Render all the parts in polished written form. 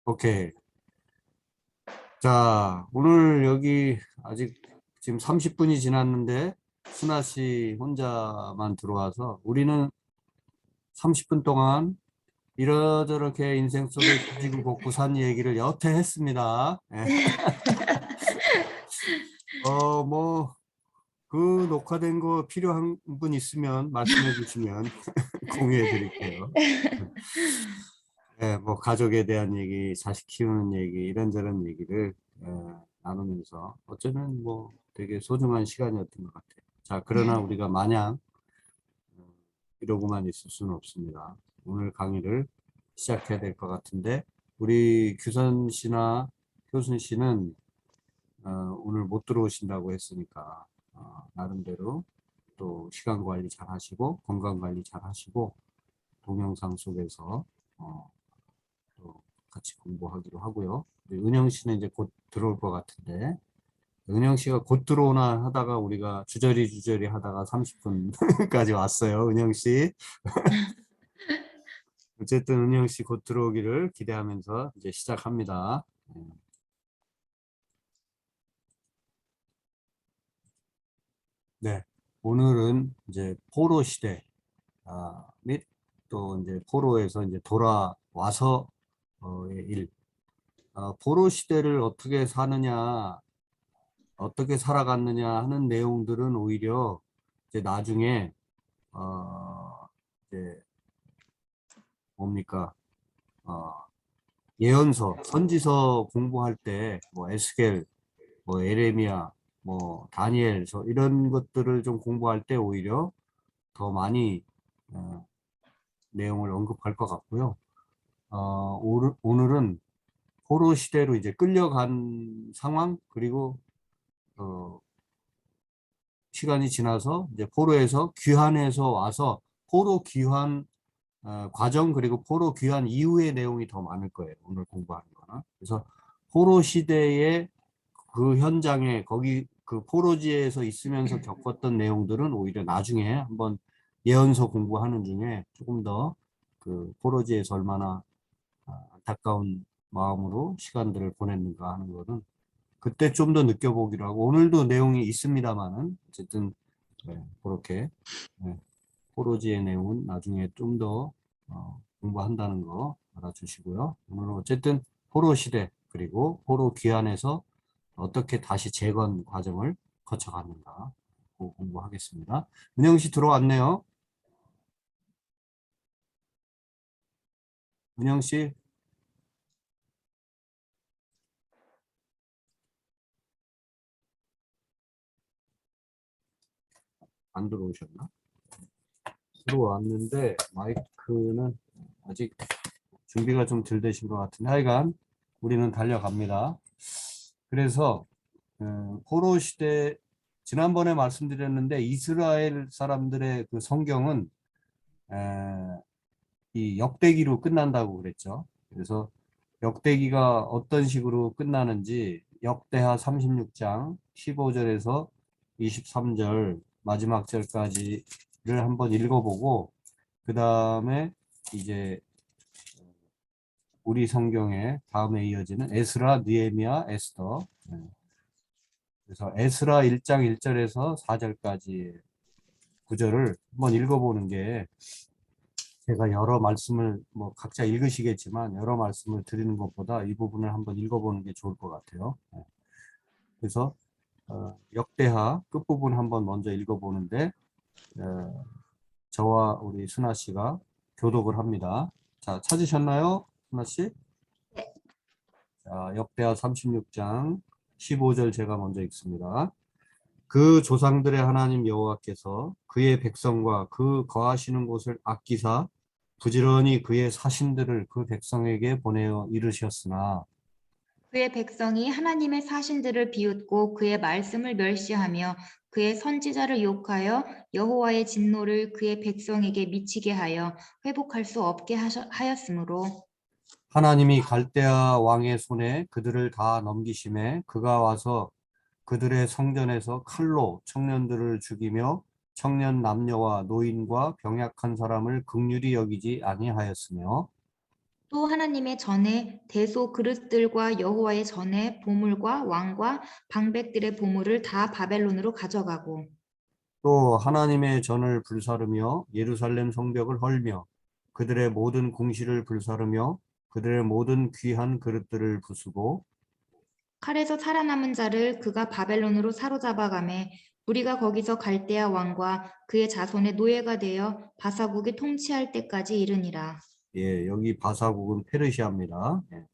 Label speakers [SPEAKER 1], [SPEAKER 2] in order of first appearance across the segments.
[SPEAKER 1] 오케이. 자, 오늘 여기 아직 지금 30분이 지났는데 순아 씨 혼자만 들어와서 우리는 30분 동안 이러저렇게 인생 속에 지지고 볶고 산 얘기를 여태 했습니다. 예. 뭐, 그 녹화된 거 필요한 분 있으면 말씀해 주시면 공유해 드릴게요. 예, 뭐 가족에 대한 얘기, 자식 키우는 얘기, 이런저런 얘기를 나누면서 어쩌면 뭐 되게 소중한 시간이었던 것 같아요. 자, 그러나 우리가 마냥 이러고만 있을 수는 없습니다. 오늘 강의를 시작해야 될 것 같은데 우리 규선 씨나 효순 씨는 오늘 못 들어오신다고 했으니까 나름대로 또 시간 관리 잘 하시고 건강 관리 잘 하시고 동영상 속에서 또 같이 공부하기로 하고요. 은영 씨는 이제 곧 들어올 것 같은데 은영 씨가 곧 들어오나 하다가 우리가 주저리 하다가 30분까지 왔어요. 은영 씨. 어쨌든 은영 씨 곧 들어오기를 기대하면서 이제 시작합니다. 네. 오늘은 이제 포로 시대 및 또 이제 포로에서 이제 돌아와서 의 일. 포로 시대를 어떻게 사느냐, 어떻게 살아갔느냐 하는 내용들은 오히려 이제 나중에 이제 뭡니까 예언서, 선지서 공부할 때 뭐 에스겔, 뭐 에레미야, 뭐 다니엘서 이런 것들을 좀 공부할 때 오히려 더 많이 어, 내용을 언급할 것 같고요. 오늘은 포로 시대로 이제 끌려간 상황 그리고 어, 시간이 지나서 이제 포로에서 귀환해서 와서 포로 귀환 과정 그리고 포로 귀환 이후의 내용이 더 많을 거예요. 오늘 공부하는 거는. 그래서 포로 시대의 그 현장에 거기 그 포로지에서 있으면서 겪었던 내용들은 오히려 나중에 한번 예언서 공부하는 중에 조금 더 그 포로지에서 얼마나 안타까운 마음으로 시간들을 보냈는가 하는 거는 그때 좀 더 느껴보기로 하고 오늘도 내용이 있습니다만은 어쨌든 그렇게 포로지의 내용은 나중에 좀 더 공부한다는 거 알아주시고요. 오늘은 어쨌든 포로 시대 그리고 포로 귀환에서 어떻게 다시 재건 과정을 거쳐갔는가 공부하겠습니다. 은영 씨 들어왔네요. 은영 씨 안 들어오셨나? 들어왔는데 마이크는 아직 준비가 좀 덜 되신 것 같은데 하여간 우리는 달려갑니다. 그래서 포로 시대 지난번에 말씀드렸는데 이스라엘 사람들의 그 성경은 이 역대기로 끝난다고 그랬죠. 그래서 역대기가 어떤 식으로 끝나는지 역대하 36장 15절에서 23절 마지막 절까지를 한번 읽어보고 그 다음에 이제 우리 성경에 다음에 이어지는 에스라, 느헤미야, 에스더. 그래서 에스라 1장 1절에서 4절까지 구절을 한번 읽어보는 게 제가 여러 말씀을 뭐 각자 읽으시겠지만 여러 말씀을 드리는 것보다 이 부분을 한번 읽어보는 게 좋을 것 같아요. 그래서 역대하 끝부분 한번 먼저 읽어보는데 저와 우리 순아 씨가 교독을 합니다. 자, 찾으셨나요? 순아 씨? 자, 역대하 36장 15절 제가 먼저 읽습니다. 그 조상들의 하나님 여호와께서 그의 백성과 그 거하시는 곳을 아끼사 부지런히 그의 사신들을 그 백성에게 보내어 이르셨으나
[SPEAKER 2] 그의 백성이 하나님의 사신들을 비웃고 그의 말씀을 멸시하며 그의 선지자를 욕하여 여호와의 진노를 그의 백성에게 미치게 하여 회복할 수 없게 하였으므로
[SPEAKER 1] 하나님이 갈대아 왕의 손에 그들을 다 넘기심에 그가 와서 그들의 성전에서 칼로 청년들을 죽이며 청년 남녀와 노인과 병약한 사람을 긍휼히 여기지 아니하였으며
[SPEAKER 2] 또 하나님의 전에 대소 그릇들과 여호와의 전에 보물과 왕과 방백들의 보물을 다 바벨론으로 가져가고
[SPEAKER 1] 또 하나님의 전을 불사르며 예루살렘 성벽을 헐며 그들의 모든 궁시를 불사르며 그들의 모든 귀한 그릇들을 부수고
[SPEAKER 2] 칼에서 살아남은 자를 그가 바벨론으로 사로잡아가매 우리가 거기서 갈대아 왕과 그의 자손의 노예가 되어 바사국이 통치할 때까지 이르니라.
[SPEAKER 1] 예, 여기 바사국은 페르시아입니다. 예.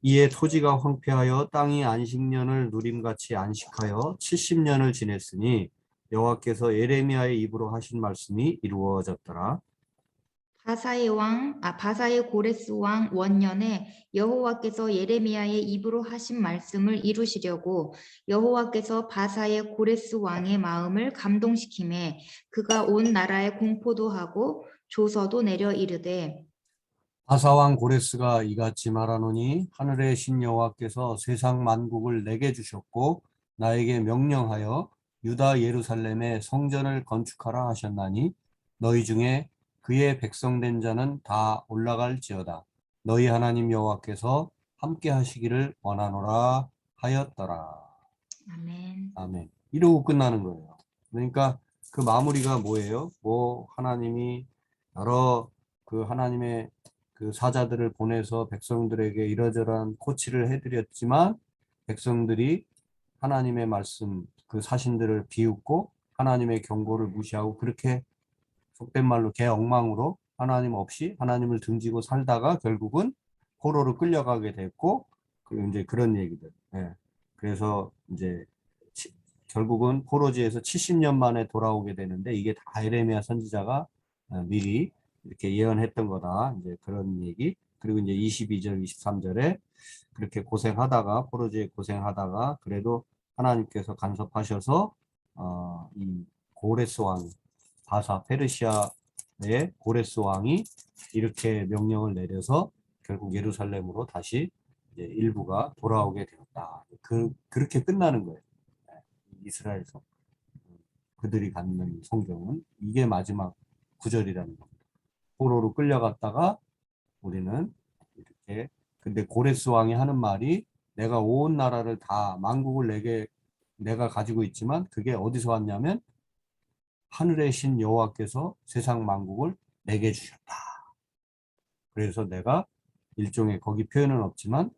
[SPEAKER 1] 이에 토지가 황폐하여 땅이 안식년을 누림같이 안식하여 70년을 지냈으니 여호와께서 예레미야의 입으로 하신 말씀이 이루어졌더라.
[SPEAKER 2] 바사의 고레스 왕 원년에 여호와께서 예레미야의 입으로 하신 말씀을 이루시려고 여호와께서 바사의 고레스 왕의 마음을 감동시키매 그가 온 나라에 공포도 하고 조서도 내려 이르되
[SPEAKER 1] 바사왕 고레스가 이같이 말하노니 하늘의 신 여호와께서 세상 만국을 내게 주셨고 나에게 명령하여 유다 예루살렘에 성전을 건축하라 하셨나니 너희 중에 그의 백성된 자는 다 올라갈지어다. 너희 하나님 여호와께서 함께 하시기를 원하노라 하였더라.
[SPEAKER 2] 아멘.
[SPEAKER 1] 아멘. 이러고 끝나는 거예요. 그러니까 그 마무리가 뭐예요? 뭐 하나님이 여러 그 하나님의 그 사자들을 보내서 백성들에게 이러저러한 코치를 해드렸지만 백성들이 하나님의 말씀 그 사신들을 비웃고 하나님의 경고를 무시하고 그렇게 속된 말로 개엉망으로 하나님 없이 하나님을 등지고 살다가 결국은 포로로 끌려가게 됐고 그 이제 그런 얘기들. 예. 그래서 이제 결국은 포로지에서 70년 만에 돌아오게 되는데 이게 다 에레미야 선지자가 미리 이렇게 예언했던 거다. 이제 그런 얘기. 그리고 이제 22절, 23절에 그렇게 고생하다가 포로지에 고생하다가 그래도 하나님께서 간섭하셔서 이 고레스 왕 바사 페르시아의 고레스 왕이 이렇게 명령을 내려서 결국 예루살렘으로 다시 이제 일부가 돌아오게 되었다. 그렇게 끝나는 거예요. 이스라엘 성. 그들이 갖는 성경은 이게 마지막 구절이라는 겁니다. 포로로 끌려갔다가 우리는 이렇게 근데 고레스 왕이 하는 말이 내가 온 나라를 다 만국을 내가 가지고 있지만 그게 어디서 왔냐면 하늘의 신 여호와께서 세상 만국을 내게 주셨다. 그래서 내가 일종의 거기 표현은 없지만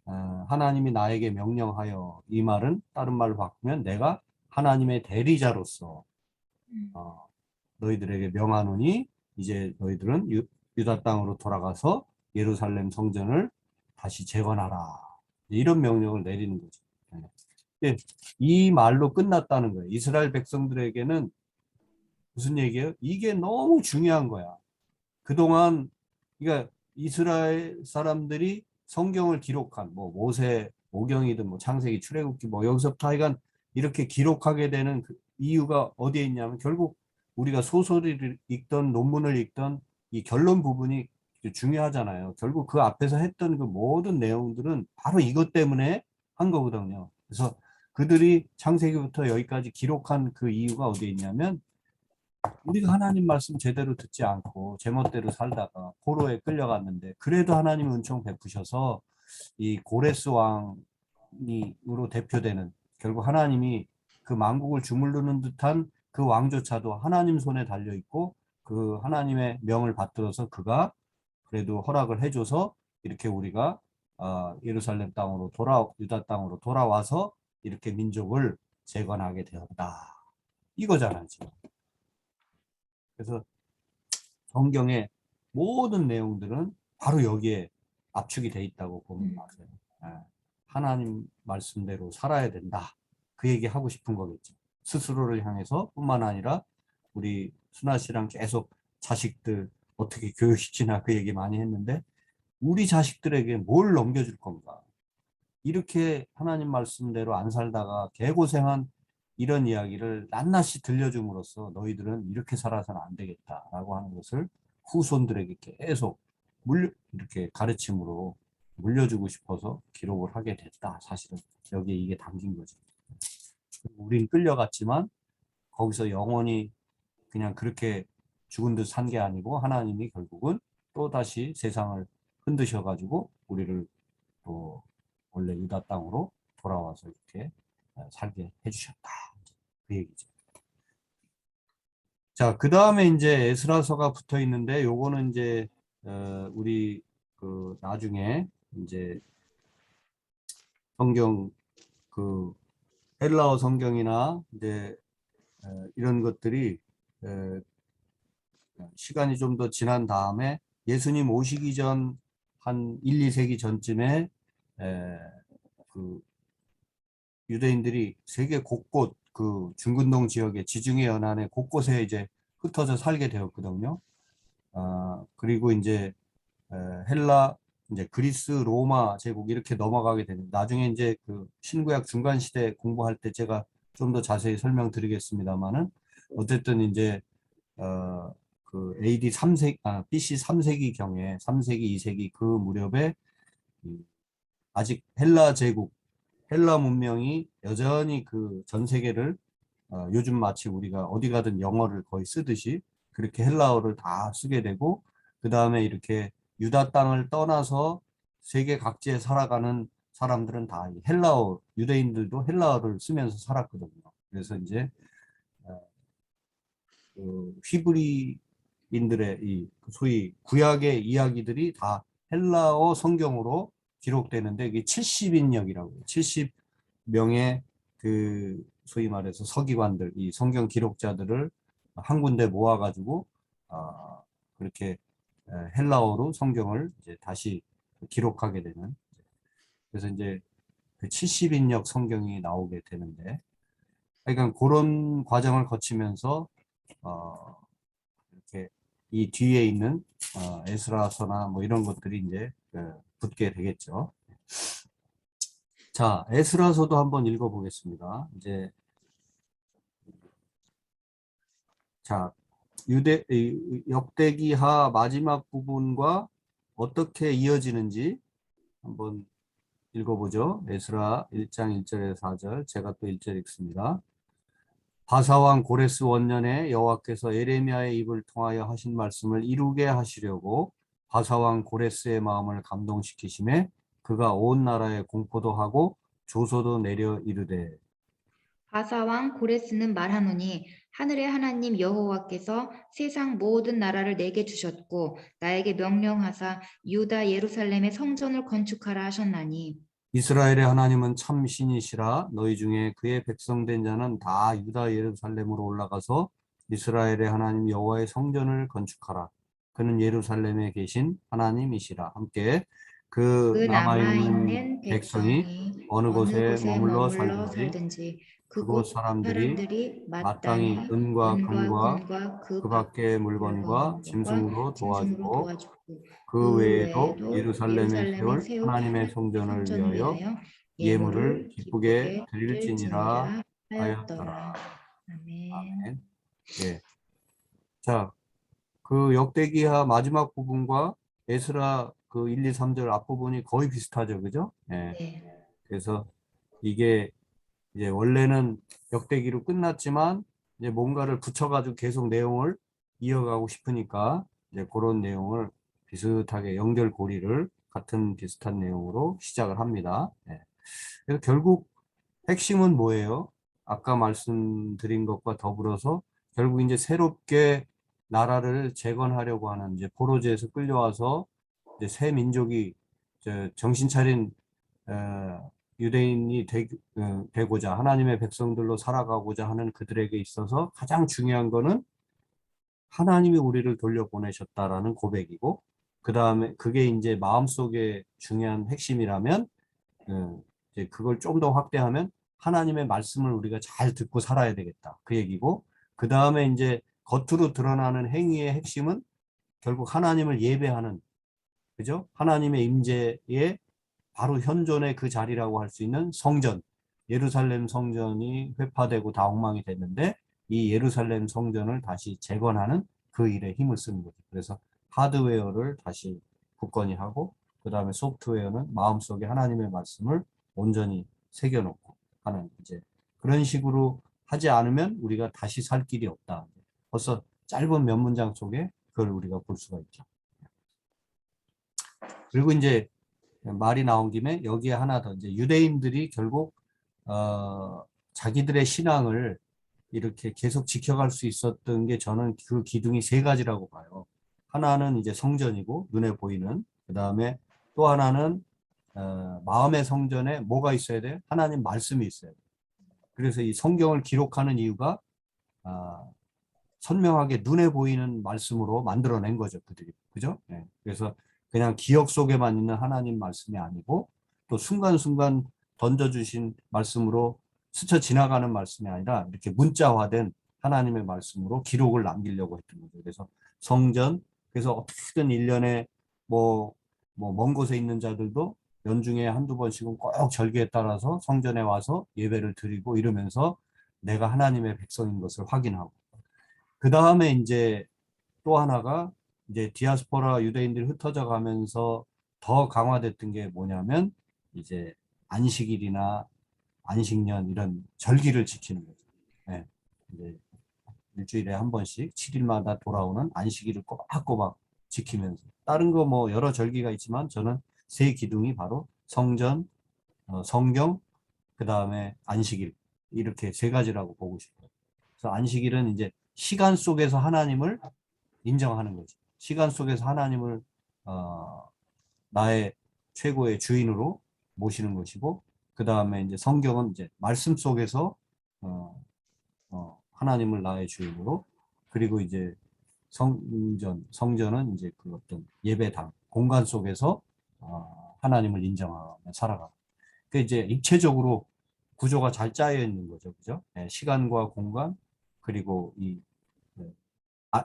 [SPEAKER 1] 하나님이 나에게 명령하여 이 말은 다른 말로 바꾸면 내가 하나님의 대리자로서 너희들에게 명하노니 이제 너희들은 유다 땅으로 돌아가서 예루살렘 성전을 다시 재건하라. 이런 명령을 내리는 거죠. 네. 이 말로 끝났다는 거예요. 이스라엘 백성들에게는 무슨 얘기예요? 이게 너무 중요한 거야. 그동안 그러니까 이스라엘 사람들이 성경을 기록한 뭐 모세, 오경이든 뭐 창세기, 출애굽기 뭐 여기서부터 하여간 이렇게 기록하게 되는 그 이유가 어디에 있냐면 결국 우리가 소설을 읽던 논문을 읽던 이 결론 부분이 중요하잖아요. 결국 그 앞에서 했던 그 모든 내용들은 바로 이것 때문에 한 거거든요. 그래서 그들이 창세기부터 여기까지 기록한 그 이유가 어디에 있냐면 우리가 하나님 말씀 제대로 듣지 않고 제멋대로 살다가 포로에 끌려갔는데 그래도 하나님 은총 베푸셔서 이 고레스 왕으로 대표되는 결국 하나님이 그 만국을 주물르는 듯한 그 왕조차도 하나님 손에 달려 있고 그 하나님의 명을 받들어서 그가 그래도 허락을 해줘서 이렇게 우리가 예루살렘 땅으로 유다 땅으로 돌아와서 이렇게 민족을 재건하게 되었다. 이거잖아요, 지금. 그래서 성경의 모든 내용들은 바로 여기에 압축이 돼 있다고 보면 맞아요. 하나님 말씀대로 살아야 된다. 그 얘기 하고 싶은 거겠죠. 스스로를 향해서 뿐만 아니라 우리 순아 씨랑 계속 자식들 어떻게 교육시키나 그 얘기 많이 했는데 우리 자식들에게 뭘 넘겨줄 건가. 이렇게 하나님 말씀대로 안 살다가 개고생한 이런 이야기를 낱낱이 들려줌으로써 너희들은 이렇게 살아서는 안 되겠다라고 하는 것을 후손들에게 계속 이렇게 가르침으로 물려주고 싶어서 기록을 하게 됐다. 사실은 여기에 이게 담긴 거죠. 우린 끌려갔지만 거기서 영원히 그냥 그렇게 죽은 듯 산 게 아니고 하나님이 결국은 또다시 세상을 흔드셔가지고 우리를 또 원래 유다 땅으로 돌아와서 이렇게 살게 해주셨다. 그 얘기죠. 자, 그 다음에 이제 에스라서가 붙어 있는데 요거는 이제 우리 그 나중에 이제 성경 그 헬라어 성경이나 이제 이런 것들이 에, 시간이 좀 더 지난 다음에 예수님 오시기 전 한 1, 2세기 전쯤에 그 유대인들이 세계 곳곳 그 중근동 지역의 지중해 연안에 곳곳에 이제 흩어져 살게 되었거든요. 그리고 이제 헬라, 이제 그리스, 로마 제국 이렇게 넘어가게 되는. 나중에 이제 그 신구약 중간 시대 공부할 때 제가 좀 더 자세히 설명드리겠습니다만은 어쨌든 이제 그 AD 3세기, BC 3세기 경에 3세기, 2세기 그 무렵에 아직 헬라 제국, 헬라 문명이 여전히 그 전 세계를 요즘 마치 우리가 어디 가든 영어를 거의 쓰듯이 그렇게 헬라어를 다 쓰게 되고 그 다음에 이렇게 유다 땅을 떠나서 세계 각지에 살아가는 사람들은 다 헬라어, 유대인들도 헬라어를 쓰면서 살았거든요. 그래서 이제 그 히브리인들의 이 소위 구약의 이야기들이 다 헬라어 성경으로 기록되는데 이게 70인역이라고 해요. 70명의 그 소위 말해서 서기관들, 이 성경 기록자들을 한 군데 모아가지고 그렇게 헬라어로 성경을 이제 다시 기록하게 되는. 그래서 이제 그 70인역 성경이 나오게 되는데, 그러니까 그런 과정을 거치면서 이렇게 이 뒤에 있는 에스라서나 뭐 이런 것들이 이제 붙게 되겠죠. 자, 에스라서도 한번 읽어보겠습니다. 이제 자, 역대기하 마지막 부분과 어떻게 이어지는지 한번 읽어보죠. 에스라 1장 1절에서 4절, 제가 또 1절 읽습니다. 바사왕 고레스 원년에 여호와께서 에레미야의 입을 통하여 하신 말씀을 이루게 하시려고 바사왕 고레스의 마음을 감동시키심에 그가 온 나라에 공포도 하고 조소도 내려 이르되.
[SPEAKER 2] 바사왕 고레스는 말하노니 하늘의 하나님 여호와께서 세상 모든 나라를 내게 주셨고 나에게 명령하사 유다 예루살렘의 성전을 건축하라 하셨나니
[SPEAKER 1] 이스라엘의 하나님은 참 신이시라. 너희 중에 그의 백성된 자는 다 유다 예루살렘으로 올라가서 이스라엘의 하나님 여호와의 성전을 건축하라. 그는 예루살렘에 계신 하나님이시라. 함께
[SPEAKER 2] 그
[SPEAKER 1] 그 남아있는
[SPEAKER 2] 남아있는
[SPEAKER 1] 백성이
[SPEAKER 2] 백성이
[SPEAKER 1] 어느
[SPEAKER 2] 어느
[SPEAKER 1] 곳에
[SPEAKER 2] 곳에
[SPEAKER 1] 머물러
[SPEAKER 2] 머물러
[SPEAKER 1] 살든지
[SPEAKER 2] 살든지
[SPEAKER 1] 그곳
[SPEAKER 2] 그곳
[SPEAKER 1] 사람들이
[SPEAKER 2] 사람들이
[SPEAKER 1] 마땅히
[SPEAKER 2] 마땅히
[SPEAKER 1] 은과
[SPEAKER 2] 은과
[SPEAKER 1] 금과
[SPEAKER 2] 금과 그
[SPEAKER 1] 그
[SPEAKER 2] 밖
[SPEAKER 1] 밖의 물건과
[SPEAKER 2] 물건과
[SPEAKER 1] 짐승으로
[SPEAKER 2] 짐승으로
[SPEAKER 1] 도와주고
[SPEAKER 2] 도와주고
[SPEAKER 1] 그
[SPEAKER 2] 그
[SPEAKER 1] 외에도
[SPEAKER 2] 외에도
[SPEAKER 1] 예루살렘에
[SPEAKER 2] 예루살렘에
[SPEAKER 1] 세울
[SPEAKER 2] 세울
[SPEAKER 1] 하나님의
[SPEAKER 2] 하나님의
[SPEAKER 1] 성전을
[SPEAKER 2] 성전을
[SPEAKER 1] 위하여
[SPEAKER 2] 위하여
[SPEAKER 1] 예물을
[SPEAKER 2] 예물을
[SPEAKER 1] 기쁘게
[SPEAKER 2] 기쁘게
[SPEAKER 1] 드릴지니라
[SPEAKER 2] 드릴지니라
[SPEAKER 1] 하였더라.
[SPEAKER 2] 하였더라. 아멘.
[SPEAKER 1] 아멘. 예. 자, 그 역대기하 마지막 부분과 에스라 그 1, 2, 3절 앞부분이 거의 비슷하죠. 그죠? 예.
[SPEAKER 2] 네.
[SPEAKER 1] 그래서 이게 이제 원래는 역대기로 끝났지만 이제 뭔가를 붙여가지고 계속 내용을 이어가고 싶으니까 이제 그런 내용을 비슷하게 연결고리를 같은 비슷한 내용으로 시작을 합니다. 예. 그래서 결국 핵심은 뭐예요? 아까 말씀드린 것과 더불어서 결국 이제 새롭게 나라를 재건하려고 하는 이제 포로제에서 끌려와서 이제 새 민족이 정신 차린 유대인이 되고자 하나님의 백성들로 살아가고자 하는 그들에게 있어서 가장 중요한 거는 하나님이 우리를 돌려보내셨다라는 고백이고 그 다음에 그게 이제 마음속에 중요한 핵심이라면 이제 그걸 좀 더 확대하면 하나님의 말씀을 우리가 잘 듣고 살아야 되겠다. 그 얘기고 그 다음에 이제 겉으로 드러나는 행위의 핵심은 결국 하나님을 예배하는 그죠? 하나님의 임재에 바로 현존의 그 자리라고 할 수 있는 성전, 예루살렘 성전이 회파되고 다 엉망이 됐는데 이 예루살렘 성전을 다시 재건하는 그 일에 힘을 쓰는 거죠. 그래서 하드웨어를 다시 굳건히 하고 그 다음에 소프트웨어는 마음속에 하나님의 말씀을 온전히 새겨놓고 하는 이제 그런 식으로 하지 않으면 우리가 다시 살 길이 없다. 벌써 짧은 몇 문장 속에 그걸 우리가 볼 수가 있죠. 그리고 이제 말이 나온 김에 여기에 하나 더 이제 유대인들이 결국 자기들의 신앙을 이렇게 계속 지켜갈 수 있었던 게 저는 그 기둥이 세 가지라고 봐요. 하나는 이제 성전이고 눈에 보이는, 그 다음에 또 하나는 마음의 성전에 뭐가 있어야 돼요? 하나님 말씀이 있어야 돼요. 그래서 이 성경을 기록하는 이유가 선명하게 눈에 보이는 말씀으로 만들어낸 거죠, 그들이. 그죠? 네. 그래서 그냥 기억 속에만 있는 하나님 말씀이 아니고 또 순간순간 던져주신 말씀으로 스쳐 지나가는 말씀이 아니라 이렇게 문자화된 하나님의 말씀으로 기록을 남기려고 했던 거죠. 그래서 성전, 그래서 어떻게든 1년에 먼 곳에 있는 자들도 연중에 한두 번씩은 꼭 절기에 따라서 성전에 와서 예배를 드리고 이러면서 내가 하나님의 백성인 것을 확인하고, 그 다음에 이제 또 하나가 이제 디아스포라 유대인들이 흩어져 가면서 더 강화됐던 게 뭐냐면 이제 안식일이나 안식년 이런 절기를 지키는 거죠. 네. 이제 일주일에 한 번씩 7일마다 돌아오는 안식일을 꼬박꼬박 지키면서, 다른 거 뭐 여러 절기가 있지만 저는 세 기둥이 바로 성전, 성경, 그 다음에 안식일, 이렇게 세 가지라고 보고 싶어요. 그래서 안식일은 이제 시간 속에서 하나님을 인정하는 거지. 시간 속에서 하나님을 나의 최고의 주인으로 모시는 것이고, 그 다음에 이제 성경은 이제 말씀 속에서 하나님을 나의 주인으로, 그리고 이제 성전은 이제 그 어떤 예배당, 공간 속에서 하나님을 인정하며 살아가고. 그 이제 입체적으로 구조가 잘 짜여 있는 거죠, 그죠? 네, 시간과 공간, 그리고 이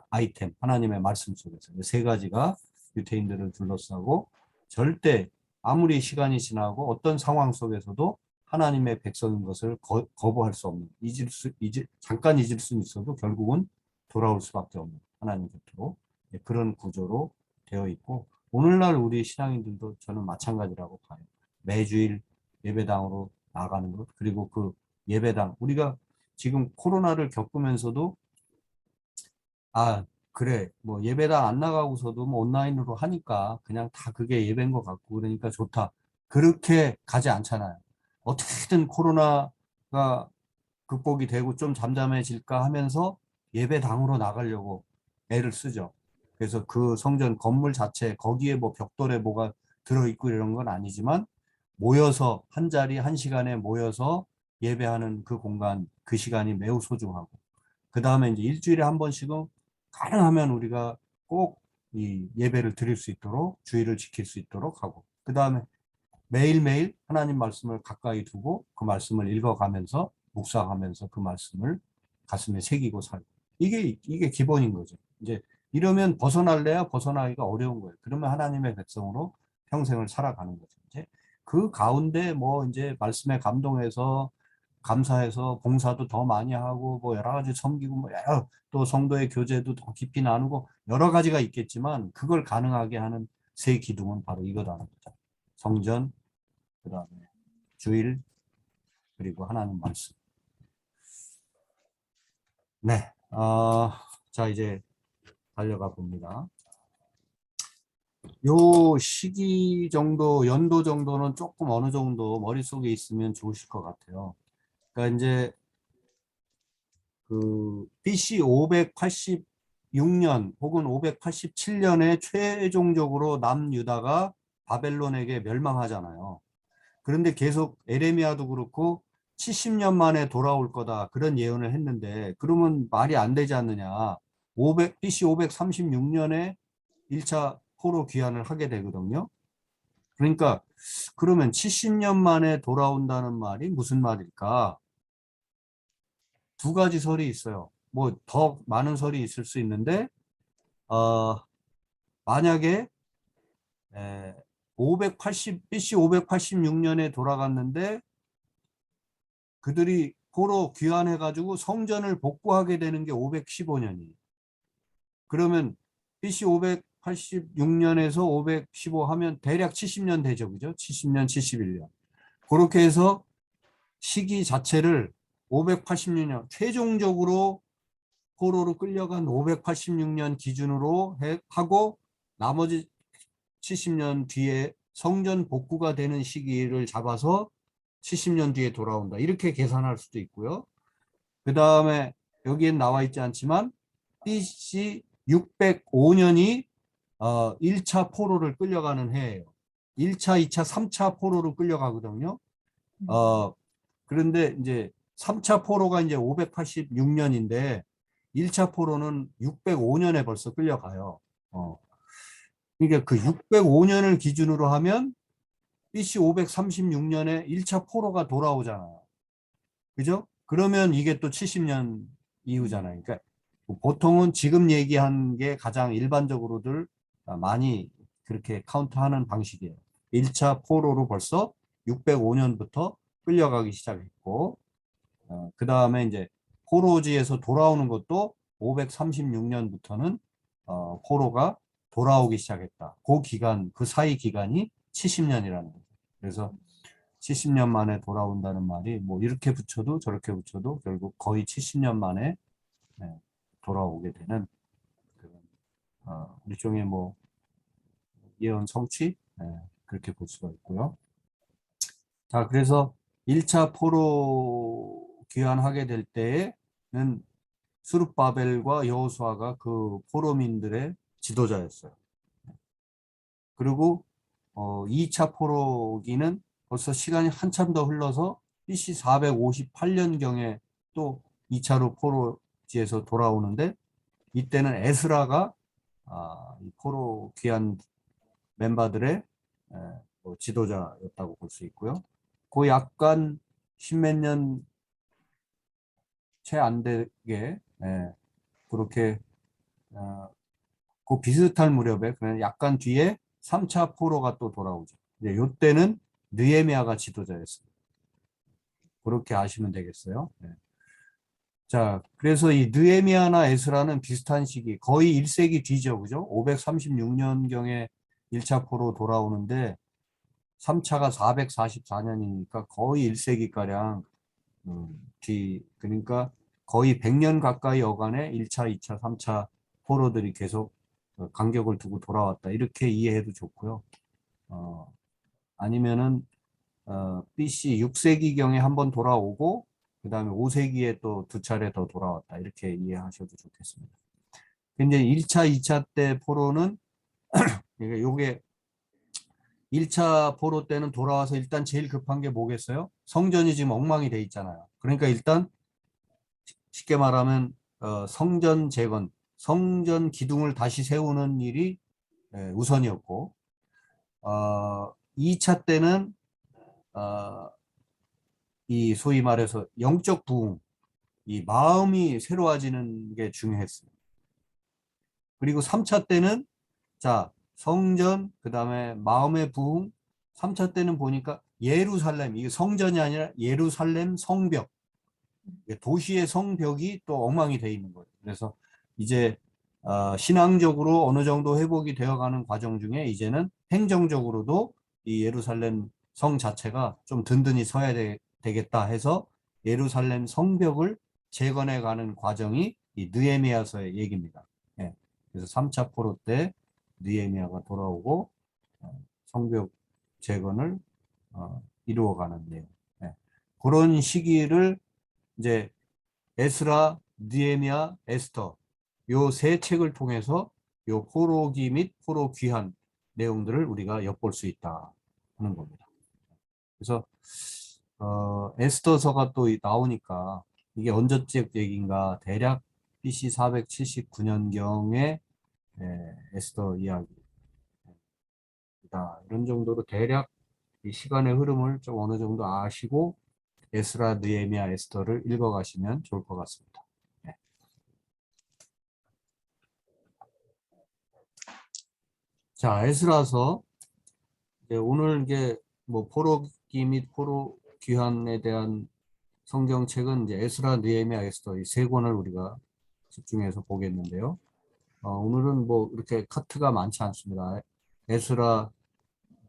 [SPEAKER 1] 아이템, 하나님의 말씀 속에서 세 가지가 유대인들을 둘러싸고, 절대 아무리 시간이 지나고 어떤 상황 속에서도 하나님의 백성인 것을 거부할 수 없는, 잠깐 잊을 수는 있어도 결국은 돌아올 수밖에 없는 하나님 곁으로, 그런 구조로 되어 있고, 오늘날 우리 신앙인들도 저는 마찬가지라고 봐요. 매주일 예배당으로 나가는 것, 그리고 그 예배당, 우리가 지금 코로나를 겪으면서도 그래, 뭐 예배당 안 나가고서도 뭐 온라인으로 하니까 그냥 다 그게 예배인 것 같고 그러니까 좋다, 그렇게 가지 않잖아요. 어떻게든 코로나가 극복이 되고 좀 잠잠해질까 하면서 예배당으로 나가려고 애를 쓰죠. 그래서 그 성전 건물 자체, 거기에 뭐 벽돌에 뭐가 들어있고 이런 건 아니지만, 모여서 한 자리 한 시간에 모여서 예배하는 그 공간, 그 시간이 매우 소중하고, 그 다음에 이제 일주일에 한 번씩은 가능하면 우리가 꼭 이 예배를 드릴 수 있도록, 주의를 지킬 수 있도록 하고, 그 다음에 매일매일 하나님 말씀을 가까이 두고 그 말씀을 읽어가면서 묵상하면서 그 말씀을 가슴에 새기고 살고, 이게 기본인 거죠. 이제 이러면 벗어날래야 벗어나기가 어려운 거예요. 그러면 하나님의 백성으로 평생을 살아가는 거죠. 이제 그 가운데 뭐 이제 말씀에 감동해서 감사해서 봉사도 더 많이 하고 뭐 여러 가지 섬기고 뭐 또 성도의 교제도 더 깊이 나누고 여러 가지가 있겠지만, 그걸 가능하게 하는 세 기둥은 바로 이거다는 거죠. 성전, 그 다음에 주일, 그리고 하나님 말씀. 네, 자 이제 달려가 봅니다. 요 시기 정도, 연도 정도는 조금 어느 정도 머릿속에 있으면 좋으실 것 같아요. 그러니까 이제 그 BC 586년 혹은 587년에 최종적으로 남유다가 바벨론에게 멸망하잖아요. 그런데 계속 에레미야도 그렇고 70년 만에 돌아올 거다, 그런 예언을 했는데, 그러면 말이 안 되지 않느냐. BC 536년에 1차 포로 귀환을 하게 되거든요. 그러니까 그러면 70년 만에 돌아온다는 말이 무슨 말일까? 두 가지 설이 있어요. 뭐 더 많은 설이 있을 수 있는데, 만약에 BC 586년에 돌아갔는데 그들이 포로 귀환해가지고 성전을 복구하게 되는 게 515년이에요. 그러면 BC 586년에서 515 하면 대략 70년 되죠. 그죠? 70년, 71년. 그렇게 해서 시기 자체를 586년, 최종적으로 포로로 끌려간 586년 기준으로 하고, 나머지 70년 뒤에 성전 복구가 되는 시기를 잡아서 70년 뒤에 돌아온다. 이렇게 계산할 수도 있고요. 그 다음에 여기엔 나와 있지 않지만 BC 605년이 1차 포로를 끌려가는 해예요. 1차, 2차, 3차 포로로 끌려가거든요. 그런데 이제 3차 포로가 이제 586년인데 1차 포로는 605년에 벌써 끌려가요. 그러니까 그 605년을 기준으로 하면 BC 536년에 1차 포로가 돌아오잖아요. 그죠? 그러면 이게 또 70년 이후잖아요. 그러니까 보통은 지금 얘기한 게 가장 일반적으로들 많이 그렇게 카운트하는 방식이에요. 1차 포로로 벌써 605년부터 끌려가기 시작했고, 그 다음에 이제 포로지에서 돌아오는 것도 536년부터는 포로가 돌아오기 시작했다. 그 기간, 그 사이 기간이 70년이라는 거죠. 그래서 70년 만에 돌아온다는 말이 뭐 이렇게 붙여도 저렇게 붙여도 결국 거의 70년 만에 돌아오게 되는 그런 일종의 뭐 예언 성취 그렇게 볼 수가 있고요. 자, 그래서 1차 포로 귀환하게 될 때에는 수룹바벨과 여호수아가 그 포로민들의 지도자였어요. 그리고 2차 포로기는 벌써 시간이 한참 더 흘러서 BC 458년경에 또 2차로 포로지에서 돌아오는데 이때는 에스라가 이 포로 귀환 멤버들의 뭐 지도자였다고 볼 수 있고요. 그 약간 십몇 년 채 안 되게 그렇게 그 비슷한 무렵에 그냥 약간 뒤에 3차 포로가 또 돌아오죠. 이제 이때는 느헤미야가 지도자였어요. 그렇게 아시면 되겠어요. 자, 그래서 이 느헤미야나 에스라는 비슷한 시기, 거의 1세기 뒤죠, 그죠? 536년경에 1차 포로 돌아오는데 3차가 444년이니까 거의 1세기가량 뒤, 그러니까 거의 100년 가까이 어간에 1차, 2차, 3차 포로들이 계속 간격을 두고 돌아왔다. 이렇게 이해해도 좋고요. 아니면은 BC 6세기경에 한번 돌아오고 그 다음에 5세기에 또 두 차례 더 돌아왔다. 이렇게 이해하셔도 좋겠습니다. 근데 1차, 2차 때 포로는 그러니까 요게 1차 포로 때는 돌아와서 일단 제일 급한 게 뭐겠어요? 성전이 지금 엉망이 돼 있잖아요. 그러니까 일단 쉽게 말하면 성전 재건, 성전 기둥을 다시 세우는 일이 우선이었고 2차 때는 이 소위 말해서 영적 부흥, 이 마음이 새로워지는 게 중요했어요. 그리고 3차 때는 자 성전, 그 다음에 마음의 부흥, 3차 때는 보니까 예루살렘, 이게 성전이 아니라 예루살렘 성벽, 도시의 성벽이 또 엉망이 돼 있는 거예요. 그래서 이제 신앙적으로 어느 정도 회복이 되어가는 과정 중에 이제는 행정적으로도 이 예루살렘 성 자체가 좀 든든히 서야 되겠다 해서 예루살렘 성벽을 재건해가는 과정이 이 느헤미야서의 얘기입니다. 예. 그래서 3차 포로 때 느헤미야가 돌아오고 성벽 재건을 이루어가는 내용. 예. 그런 시기를 이제 에스라, 느헤미야, 에스더 요 세 책을 통해서 요 포로기 및 포로 귀환 내용들을 우리가 엿볼 수 있다 하는 겁니다. 그래서 에스더서가 또 나오니까 이게 언제적 얘기인가 대략 BC 479년경에 에스더 이야기다. 이런 정도로 대략 이 시간의 흐름을 좀 어느 정도 아시고 에스라, 느헤미야, 에스더를 읽어가시면 좋을 것 같습니다. 네. 자, 에스라서 오늘 이게 뭐 포로기 및 포로 귀환에 대한 성경책은 이제 에스라, 느헤미야, 에스더 이 세 권을 우리가 집중해서 보겠는데요. 오늘은 뭐 이렇게 카트가 많지 않습니다. 에스라,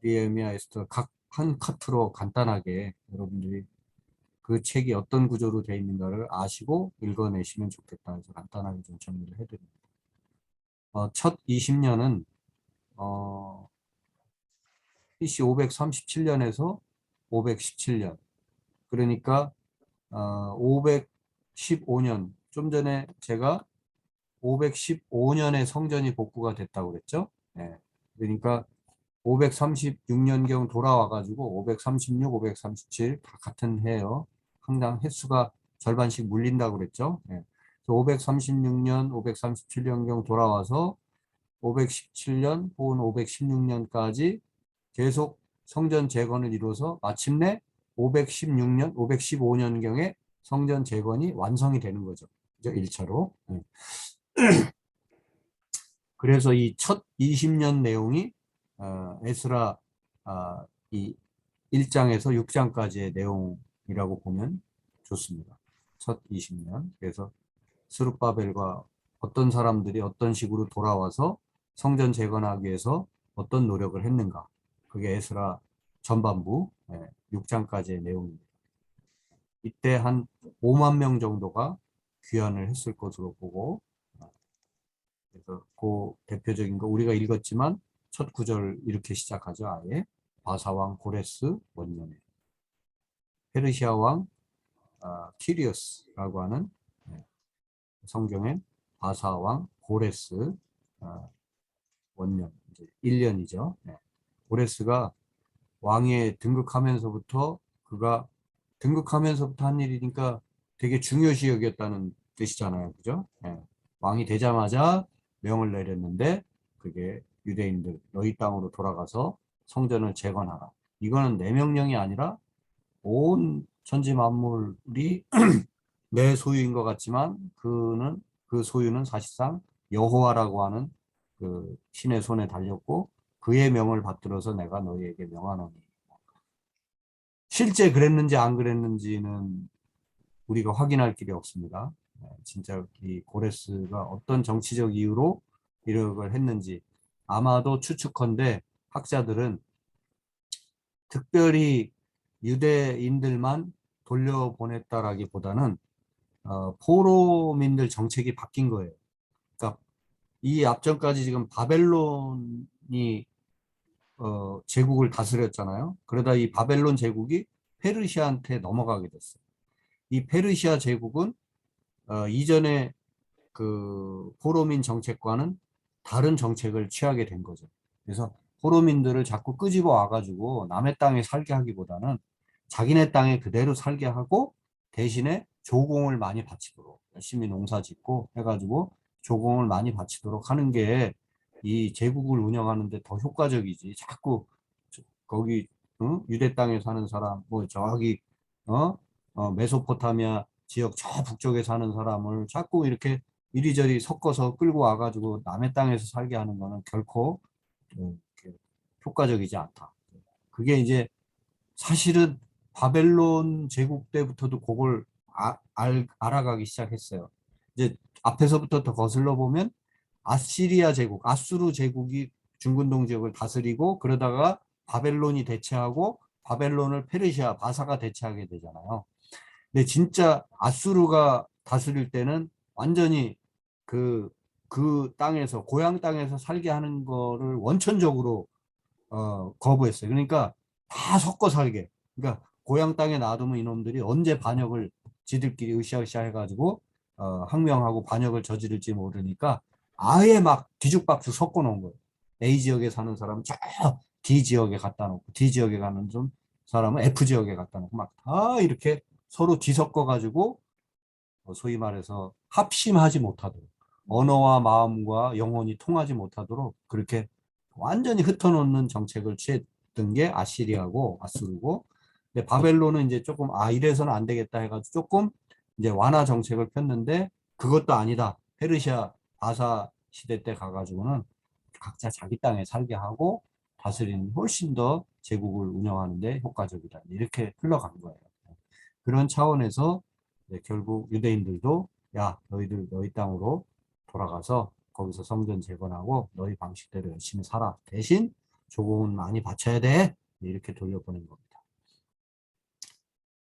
[SPEAKER 1] 느헤미야, 에스더 각 한 카트로 간단하게 여러분들이 그 책이 어떤 구조로 되어 있는가를 아시고 읽어내시면 좋겠다 해서 간단하게 좀 정리를 해드립니다. 첫 20년은 BC 537년에서 517년. 그러니까 515년, 좀 전에 제가 515년에 성전이 복구가 됐다고 그랬죠. 예. 그러니까 536년경 돌아와가지고 536, 537 다 같은 해요. 항상 횟수가 절반씩 물린다고 그랬죠. 예. 536년, 537년경 돌아와서 517년 혹은 516년까지 계속 성전 재건을 이루어서 마침내 516년, 515년경에 성전 재건이 완성이 되는 거죠. 1차로. 그래서 이 첫 20년 내용이 에스라 이 1장에서 6장까지의 내용이라고 보면 좋습니다. 첫 20년. 그래서 스룹바벨과 어떤 사람들이 어떤 식으로 돌아와서 성전 재건하기 위해서 어떤 노력을 했는가. 그게 에스라 전반부 6장까지의 내용입니다. 이때 한 5만 명 정도가 귀환을 했을 것으로 보고, 그래서 그 대표적인 거 우리가 읽었지만 첫 구절 이렇게 시작하죠. 아예 바사왕 고레스 원년에 페르시아 왕 키리어스라고 하는 성경엔 바사왕 고레스 원년 이제 1년이죠. 고레스가 왕에 등극하면서부터 그가 등극하면서부터 한 일이니까 되게 중요시 여겼다는 뜻이잖아요. 그죠? 왕이 되자마자 명을 내렸는데 그게 유대인들 너희 땅으로 돌아가서 성전을 재건하라. 이거는 내 명령이 아니라 온 천지 만물이 내 소유인 것 같지만 그 소유는 사실상 여호와라고 하는 그 신의 손에 달렸고 그의 명을 받들어서 내가 너희에게 명하노니. 실제 그랬는지 안 그랬는지는 우리가 확인할 길이 없습니다. 진짜 이 고레스가 어떤 정치적 이유로 이력을 했는지 아마도 추측컨대 학자들은 특별히 유대인들만 돌려보냈다라기보다는 포로민들 정책이 바뀐 거예요. 그러니까 이 앞전까지 지금 바벨론이 제국을 다스렸잖아요. 그러다 이 바벨론 제국이 페르시아한테 넘어가게 됐어요. 이 페르시아 제국은 이전에 그 포로민 정책과는 다른 정책을 취하게 된 거죠. 그래서 포로민들을 자꾸 끄집어 와가지고 남의 땅에 살게 하기보다는 자기네 땅에 그대로 살게 하고 대신에 조공을 많이 바치도록 열심히 농사 짓고 해가지고 조공을 많이 바치도록 하는 게 이 제국을 운영하는데 더 효과적이지. 자꾸 거기 유대 땅에 사는 사람 뭐 저기 메소포타미아 지역 저 북쪽에 사는 사람을 자꾸 이렇게 이리저리 섞어서 끌고 와가지고 남의 땅에서 살게 하는 거는 결코 이렇게 효과적이지 않다. 그게 이제 사실은 바벨론 제국 때부터도 그걸 알아가기 시작했어요. 이제 앞에서부터 더 거슬러 보면 아시리아 제국, 아수르 제국이 중근동 지역을 다스리고 그러다가 바벨론이 대체하고 바벨론을 페르시아, 바사가 대체하게 되잖아요. 근데 진짜 아수르가 다스릴 때는 완전히 그 땅에서 고향 땅에서 살게 하는 거를 원천적으로 거부했어요. 그러니까 다 섞어 살게. 그러니까 고향 땅에 놔두면 이놈들이 언제 반역을 지들끼리 으쌰으쌰 해가지고 항명하고 반역을 저지를지 모르니까 아예 막 뒤죽박죽 섞어 놓은 거예요. A 지역에 사는 사람은 저 D 지역에 갖다 놓고 D 지역에 가는 좀 사람은 F 지역에 갖다 놓고 막 다 이렇게 서로 뒤섞어 가지고 소위 말해서 합심하지 못하도록 언어와 마음과 영혼이 통하지 못하도록 그렇게 완전히 흩어놓는 정책을 취했던 게 아시리아고 아수르고, 근데 바벨론은 이제 조금 이래서는 안 되겠다 해가지고 조금 이제 완화 정책을 폈는데 그것도 아니다. 페르시아 바사 시대 때 가가지고는 각자 자기 땅에 살게 하고 다스리는 훨씬 더 제국을 운영하는데 효과적이다. 이렇게 흘러간 거예요. 그런 차원에서 결국 유대인들도 야 너희들 너희 땅으로 돌아가서 거기서 성전 재건하고 너희 방식대로 열심히 살아. 대신 조공은 많이 바쳐야 돼. 이렇게 돌려보낸 겁니다.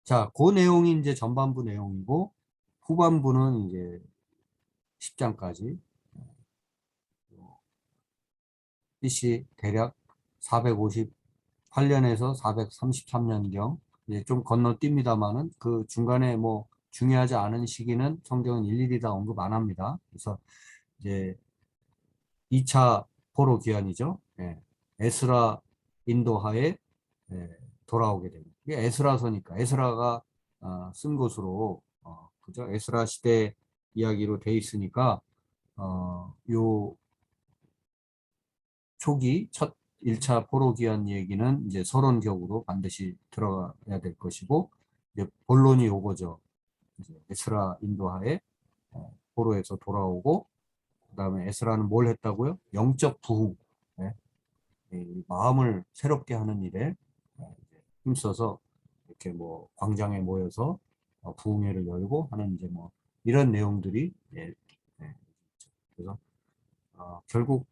[SPEAKER 1] 자, 그 내용이 이제 전반부 내용이고 후반부는 이제 10장까지 BC 대략 458년 438년에서 433년경 이제 좀 건너뜁니다만은 그 중간에 뭐 중요하지 않은 시기는 성경은 일일이 다 언급 안 합니다. 그래서 이제 2차 포로 귀환이죠. 예. 에스라 인도하에 돌아오게 됩니다. 이게 에스라서니까 에스라가 쓴 것으로 그죠? 에스라 시대 이야기로 돼 있으니까 요 초기 첫 1차 포로 귀환 얘기는 이제 서론격으로 반드시 들어가야 될 것이고 이제 본론이 요거죠. 이제 에스라 인도하에 포로에서 돌아오고 그다음에 에스라는 뭘 했다고요? 영적 부흥, 예, 이 마음을 새롭게 하는 일에 이제 힘써서 이렇게 뭐 광장에 모여서 부흥회를 열고 하는 이제 뭐 이런 내용들이 그래서 결국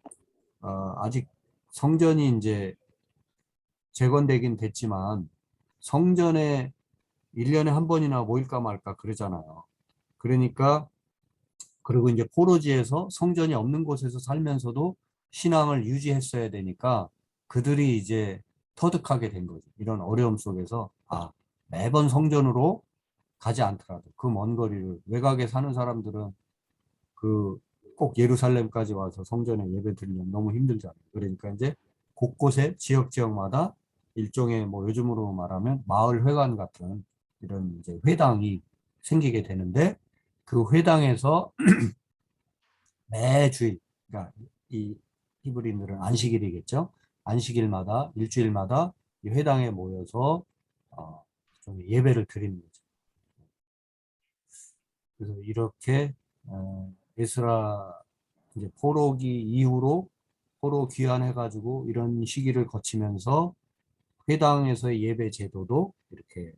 [SPEAKER 1] 아직 성전이 이제 재건되긴 됐지만 성전에 1년에 한 번이나 모일까 말까 그러잖아요. 그러니까 그리고 이제 포로지에서 성전이 없는 곳에서 살면서도 신앙을 유지했어야 되니까 그들이 이제 터득하게 된 거죠. 이런 어려움 속에서 매번 성전으로 가지 않더라도 그 먼 거리를 외곽에 사는 사람들은 그 꼭 예루살렘까지 와서 성전에 예배 드리면 너무 힘들잖아요. 그러니까 이제 곳곳에 지역마다 일종의 뭐 요즘으로 말하면 마을 회관 같은 이런 이제 회당이 생기게 되는데 그 회당에서 매주일, 그러니까 이 히브리인들은 안식일이겠죠. 안식일마다 일주일마다 이 회당에 모여서 좀 예배를 드리는 거죠. 그래서 이렇게 에스라 이제 포로기 이후로 포로 귀환해가지고 이런 시기를 거치면서 회당에서의 예배 제도도 이렇게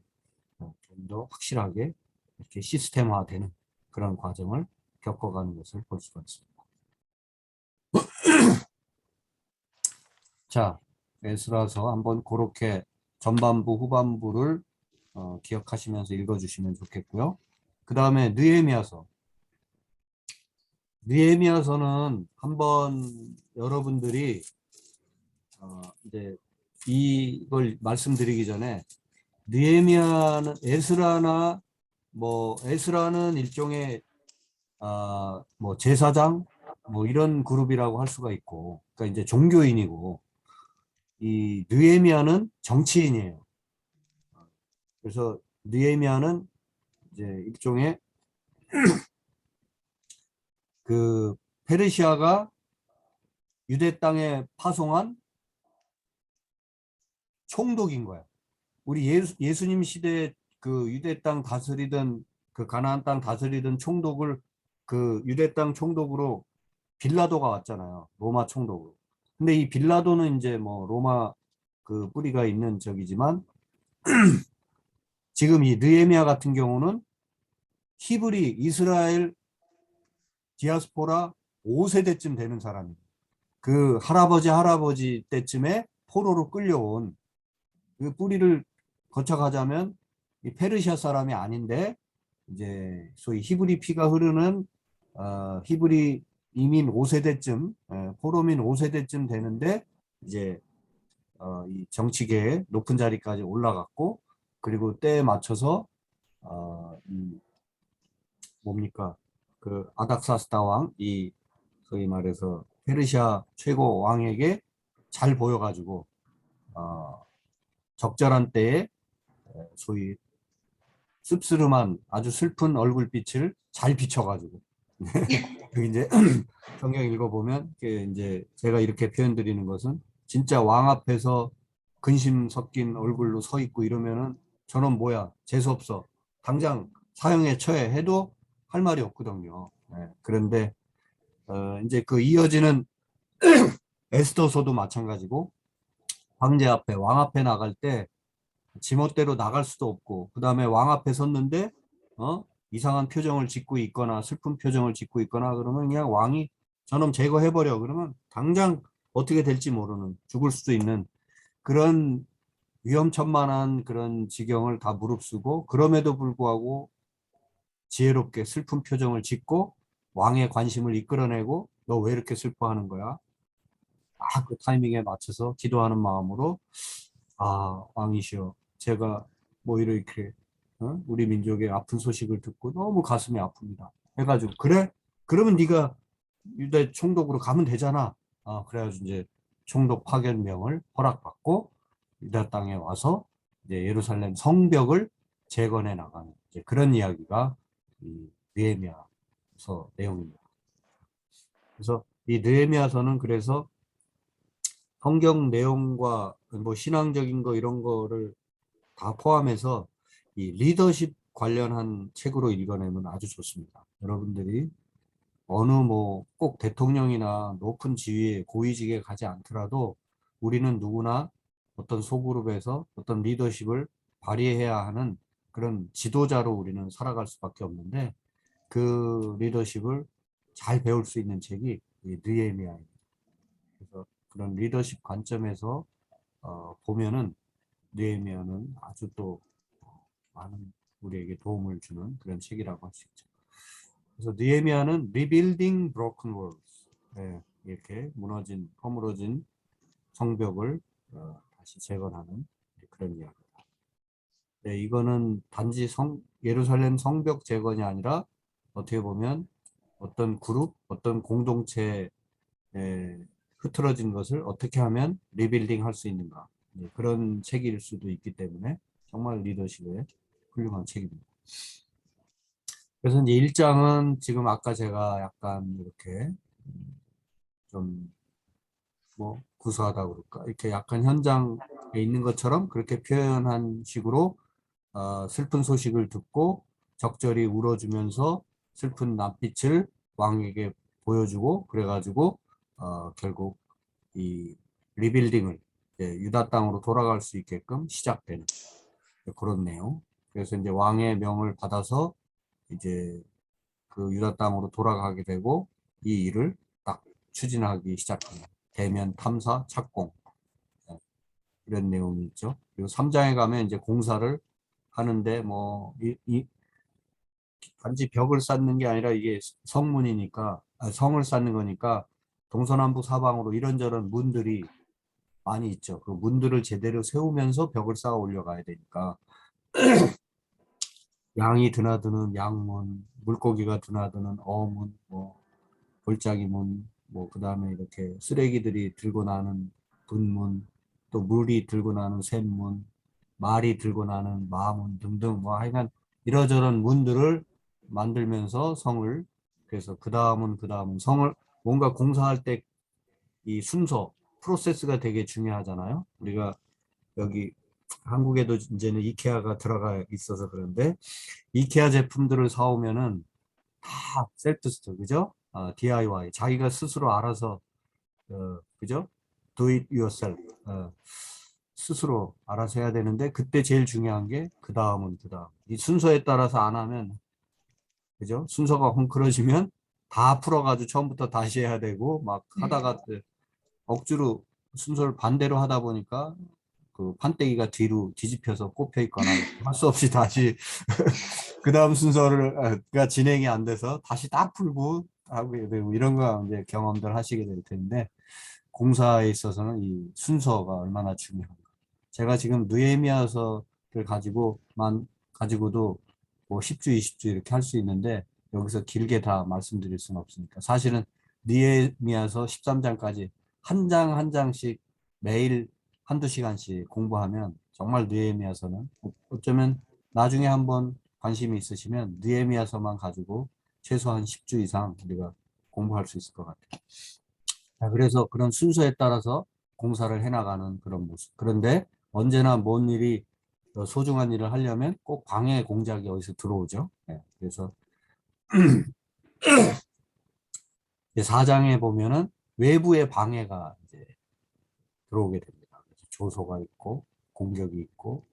[SPEAKER 1] 좀 더 확실하게 이렇게 시스템화되는 그런 과정을 겪어가는 것을 볼 수가 있습니다. 자, 에스라서 한번 그렇게 전반부, 후반부를 기억하시면서 읽어주시면 좋겠고요. 그 다음에 느헤미야서. 느헤미야서는 한번 여러분들이 이제 이걸 말씀드리기 전에 느헤미야는 에스라나 뭐 에스라는 일종의 뭐 제사장 뭐 이런 그룹이라고 할 수가 있고, 그러니까 이제 종교인이고 이 느헤미야는 정치인이에요. 그래서 느헤미야는 이제 일종의 그 페르시아가 유대 땅에 파송한 총독인 거야. 우리 예수님 시대 그 유대 땅 다스리던 그 가나안 땅 다스리던 총독을 그 유대 땅 총독으로 빌라도가 왔잖아요. 로마 총독으로. 근데 이 빌라도는 이제 뭐 로마 그 뿌리가 있는 적이지만 지금 이 느헤미야 같은 경우는 히브리 이스라엘 디아스포라 5세대쯤 되는 사람이에요. 그 할아버지 때쯤에 포로로 끌려온 그 뿌리를 거쳐가자면 이 페르시아 사람이 아닌데 이제 소위 히브리 피가 흐르는 히브리 이민 5세대쯤 포로민 5세대쯤 되는데 이제 이 정치계의 높은 자리까지 올라갔고 그리고 때에 맞춰서 이 뭡니까 그 아닥사스다 왕 이 소위 말해서 페르시아 최고 왕에게 잘 보여가지고 적절한 때에 소위 씁쓸한 아주 슬픈 얼굴빛을 잘 비춰가지고 그 이제 성경 읽어보면 이제 제가 이렇게 표현드리는 것은 진짜 왕 앞에서 근심 섞인 얼굴로 서 있고 이러면은 저는 뭐야 재수 없어 당장 사형에 처해 해도 할 말이 없거든요. 그런데 이제 그 이어지는 에스더서도 마찬가지고 황제 앞에 왕 앞에 나갈 때 지멋대로 나갈 수도 없고 그 다음에 왕 앞에 섰는데 이상한 표정을 짓고 있거나 슬픈 표정을 짓고 있거나 그러면 그냥 왕이 저놈 제거해버려 그러면 당장 어떻게 될지 모르는 죽을 수도 있는 그런 위험천만한 그런 지경을 다 무릅쓰고 그럼에도 불구하고 지혜롭게 슬픈 표정을 짓고 왕의 관심을 이끌어내고 너 왜 이렇게 슬퍼하는 거야? 그 타이밍에 맞춰서 기도하는 마음으로 아, 왕이시여, 제가 뭐 이렇게 우리 민족의 아픈 소식을 듣고 너무 가슴이 아픕니다. 해가지고 그래? 그러면 네가 유대 총독으로 가면 되잖아. 그래가지고 이제 총독 파견명을 허락받고 유다 땅에 와서 이제 예루살렘 성벽을 재건해 나가는 이제 그런 이야기가 이 느헤미야서 내용입니다. 그래서 이 느헤미야서는 그래서 성경 내용과 뭐 신앙적인 거 이런 거를 다 포함해서 이 리더십 관련한 책으로 읽어내면 아주 좋습니다. 여러분들이 어느 뭐 꼭 대통령이나 높은 지위에 고위직에 가지 않더라도 우리는 누구나 어떤 소그룹에서 어떤 리더십을 발휘해야 하는 그런 지도자로 우리는 살아갈 수밖에 없는데 그 리더십을 잘 배울 수 있는 책이 이 느헤미야입니다. 그래서 그런 리더십 관점에서 보면은 느헤미야는 아주 또 많은 우리에게 도움을 주는 그런 책이라고 할 수 있죠. 그래서 느헤미야는 Rebuilding Broken Walls, 이렇게 무너진 허물어진 성벽을 다시 재건하는 그런 이야기입니다. 네, 이거는 단지 예루살렘 성벽 재건이 아니라 어떻게 보면 어떤 그룹, 어떤 공동체에 흐트러진 것을 어떻게 하면 리빌딩 할 수 있는가, 그런 책일 수도 있기 때문에 정말 리더십의 훌륭한 책입니다. 그래서 이제 1장은 지금 아까 제가 약간 이렇게 좀 뭐 구수하다 그럴까 이렇게 약간 현장에 있는 것처럼 그렇게 표현한 식으로 슬픈 소식을 듣고 적절히 울어주면서 슬픈 낯빛을 왕에게 보여주고 그래가지고 결국 이 리빌딩을 유다 땅으로 돌아갈 수 있게끔 시작되는 그런 내용. 그래서 이제 왕의 명을 받아서 이제 그 유다 땅으로 돌아가게 되고 이 일을 딱 추진하기 시작합니다. 대면 탐사 착공, 이런 내용이 있죠. 그리고 3장에 가면 이제 공사를 하는데 뭐 단지 벽을 쌓는 게 아니라 이게 성문이니까 성을 쌓는 거니까 동서남북 사방으로 이런저런 문들이 많이 있죠. 그 문들을 제대로 세우면서 벽을 쌓아 올려가야 되니까 양이 드나드는 양문, 물고기가 드나드는 어문, 뭐 골짜기문, 뭐 그다음에 이렇게 쓰레기들이 들고 나는 분문, 또 물이 들고 나는 샘문, 말이 들고 나는 마문 등등 뭐 하여간 이러저런 문들을 만들면서 성을 그래서 그 다음은 성을 뭔가 공사할 때 이 순서 프로세스가 되게 중요하잖아요. 우리가 여기 한국에도 이제는 이케아가 들어가 있어서 그런데 이케아 제품들을 사오면은 다 셀프 스토어 그죠? DIY 자기가 스스로 알아서 그죠? Do it yourself. 스스로 알아서 해야 되는데 그때 제일 중요한 게 그 다음은 그 다음. 이 순서에 따라서 안 하면 그죠? 순서가 헝클어지면 다 풀어가지고 처음부터 다시 해야 되고 막 하다가 억지로 순서를 반대로 하다 보니까 그 판때기가 뒤로 뒤집혀서 꼽혀 있거나 할 수 없이 다시 그 다음 순서가 진행이 안 돼서 다시 딱 풀고 하게 되고 이런 거 이제 경험들 하시게 될 텐데 공사에 있어서는 이 순서가 얼마나 중요한가. 제가 지금 느헤미야서를 가지고도 뭐 10주, 20주 이렇게 할 수 있는데 여기서 길게 다 말씀드릴 수는 없으니까 사실은 느헤미야서 13장까지 한 장 한 장씩 매일 한두 시간씩 공부하면 정말 느헤미야서는 어쩌면 나중에 한번 관심이 있으시면 느헤미야서만 가지고 최소한 10주 이상 우리가 공부할 수 있을 것 같아요. 그래서 그런 순서에 따라서 공사를 해나가는 그런 모습. 그런데 언제나 뭔 일이 소중한 일을 하려면 꼭 방해 공작이 어디서 들어오죠. 그래서 4장에 보면은 외부의 방해가 이제 들어오게 됩니다. 그래서 조소가 있고 공격이 있고